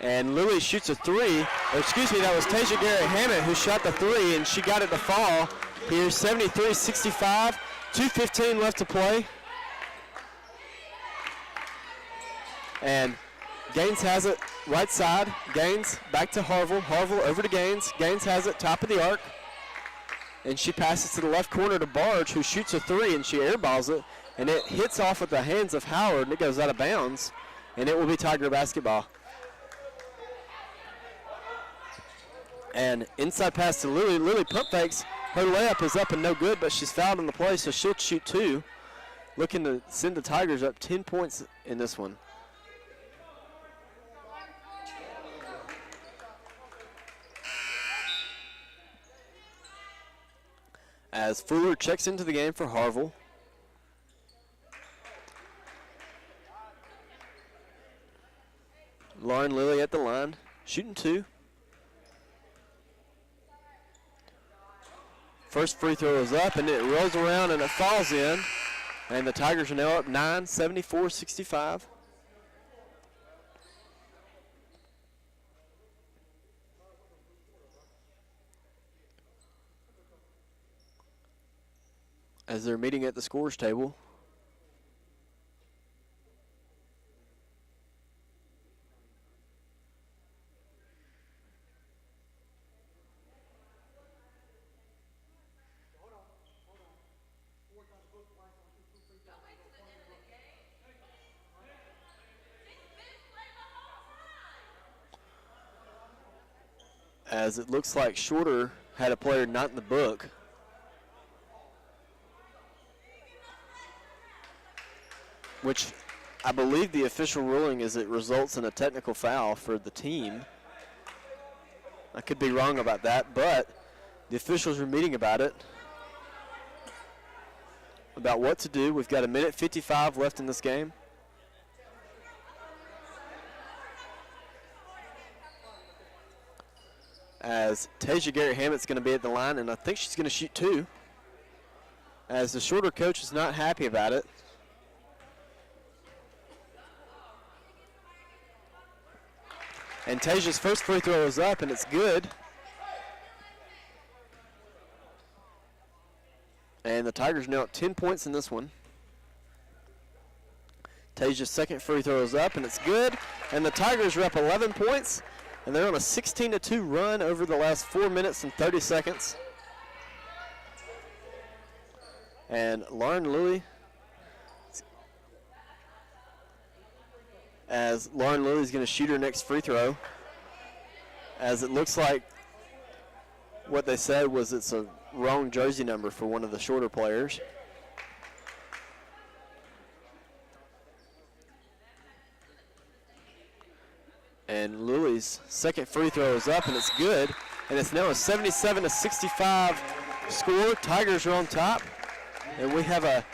And Lily shoots a 3. Or excuse me, that was Tasia Gary Hammett who shot the 3, and she got it to fall. Here's 73-65. 2:15 left to play. And Gaines has it right side. Gaines back to Harville. Harville over to Gaines. Gaines has it top of the arc. And she passes to the left corner to Barge, who shoots a 3, and she airballs it. And it hits off at the hands of Howard, and it goes out of bounds. And it will be Tiger basketball. And inside pass to Lily. Lily pump fakes. Her layup is up and no good, but she's fouled on the play, so she'll shoot 2. Looking to send the Tigers up 10 points in this one. As Fuller checks into the game for Harville. Lauren Lilly at the line, shooting 2. First free throw is up and it rolls around and it falls in. And the Tigers are now up 9, 74-65. As they're meeting at the scores table. As it looks like Shorter had a player not in the book. Which I believe the official ruling is it results in a technical foul for the team. I could be wrong about that, but the officials are meeting about it, about what to do. We've got 1:55 left in this game. As Tasia Gary Hammett's going to be at the line, and I think she's going to shoot 2. As the Shorter coach is not happy about it. And Tasia's first free throw is up, and it's good. And the Tigers now up 10 points in this one. Tasia's second free throw is up, and it's good. And the Tigers are up 11 points, and they're on a 16-2 run over the last 4 minutes and 30 seconds. And Lauren Louie, as Lauren Louie is going to shoot her next free throw, as it looks like what they said was it's a wrong jersey number for one of the shorter players. And Louie's second free throw is up, and it's good. And it's now a 77-65 score. Tigers are on top. And we have a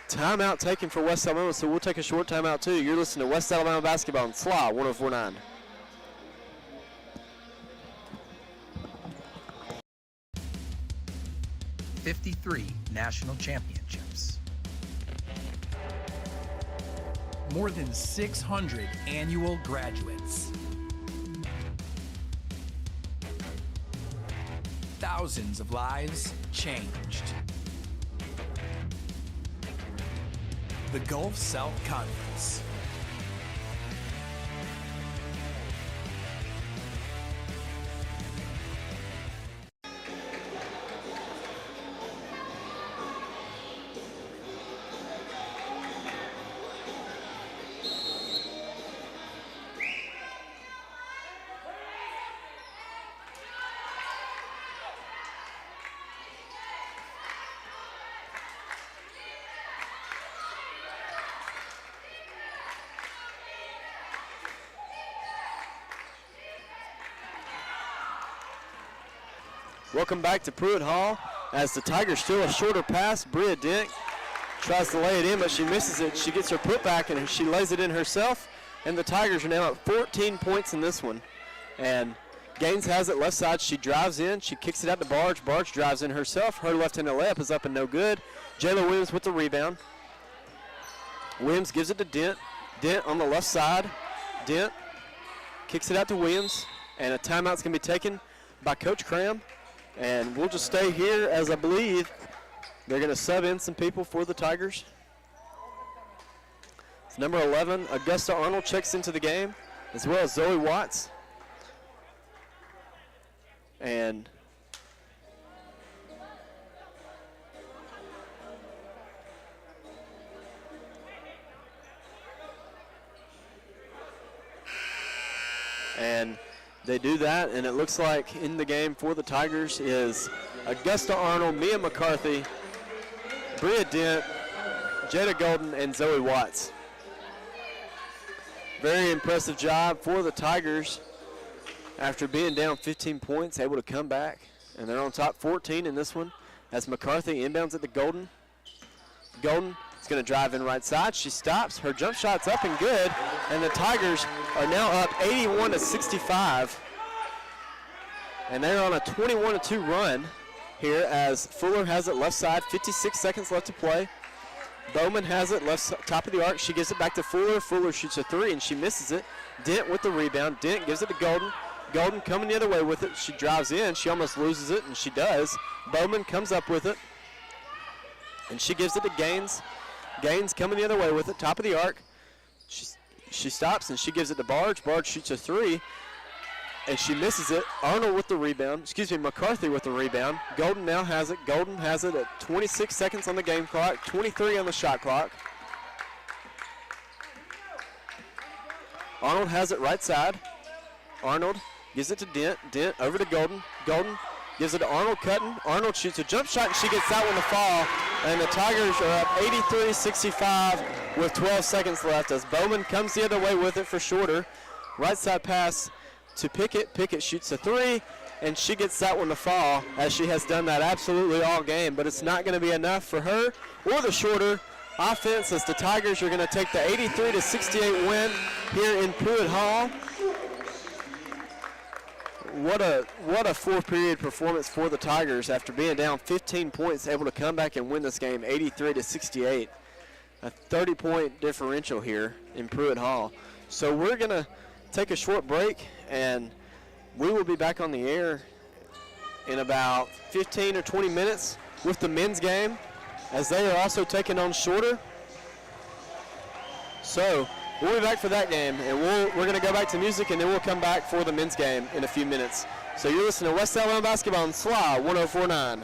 timeout taken for West Alabama, so we'll take a short timeout too. You're listening to West Alabama Basketball on SLA 104.9. '53 national championships. More than 600 annual graduates. Thousands of lives changed. The Gulf South Conference. Welcome back to Pruitt Hall as the Tigers steal a shorter pass. Bria Dent tries to lay it in, but she misses it. She gets her putback and she lays it in herself, and the Tigers are now at 14 points in this one. And Gaines has it left side. She drives in. She kicks it out to Barge. Barge drives in herself. Her left-handed layup is up and no good. Jayla Williams with the rebound. Williams gives it to Dent. Dent on the left side. Dent kicks it out to Williams, and a timeout's going to be taken by Coach Cram. And we'll just stay here as I believe they're going to sub in some people for the Tigers. It's number 11, Augusta Arnold, checks into the game, as well as Zoe Watts. And they do that, and it looks like in the game for the Tigers is Augusta Arnold, Mia McCarthy, Bria Dent, Jada Golden, and Zoe Watts. Very impressive job for the Tigers after being down 15 points, able to come back, and they're on top 14 in this one as McCarthy inbounds at the Golden. Golden is going to drive in right side. She stops. Her jump shot's up and good, and the Tigers are now up 81-65. And they're on a 21-2 run here as Fuller has it left side, 56 seconds left to play. Bowman has it left top of the arc. She gives it back to Fuller. Fuller shoots a three, and she misses it. Dent with the rebound. Dent gives it to Golden. Golden coming the other way with it. She drives in. She almost loses it, and she does. Bowman comes up with it, and she gives it to Gaines. Gaines coming the other way with it, top of the arc. She stops, and she gives it to Barge. Barge shoots a three, and she misses it. Arnold with the rebound. McCarthy with the rebound. Golden now has it. Golden has it at 26 seconds on the game clock, 23 on the shot clock. Arnold has it right side. Arnold gives it to Dent. Dent over to Golden. Golden gives it to Arnold cutting. Arnold shoots a jump shot, and she gets that one to fall. And the Tigers are up 83-65 with 12 seconds left as Bowman comes the other way with it for shorter. Right side pass to Pickett. Pickett shoots a three, and she gets that one to fall, as she has done that absolutely all game. But it's not going to be enough for her or the shorter offense as the Tigers are going to take the 83-68 win here in Pruitt Hall. What a fourth period performance for the Tigers after being down 15 points, able to come back and win this game 83-68. A 30-point differential here in Pruitt Hall. So we're going to take a short break, and we will be back on the air in about 15 or 20 minutes with the men's game, as they are also taking on shorter. So we'll be back for that game, and we're going to go back to music, and then we'll come back for the men's game in a few minutes. So you're listening to West Alabama Basketball on SLA 104.9.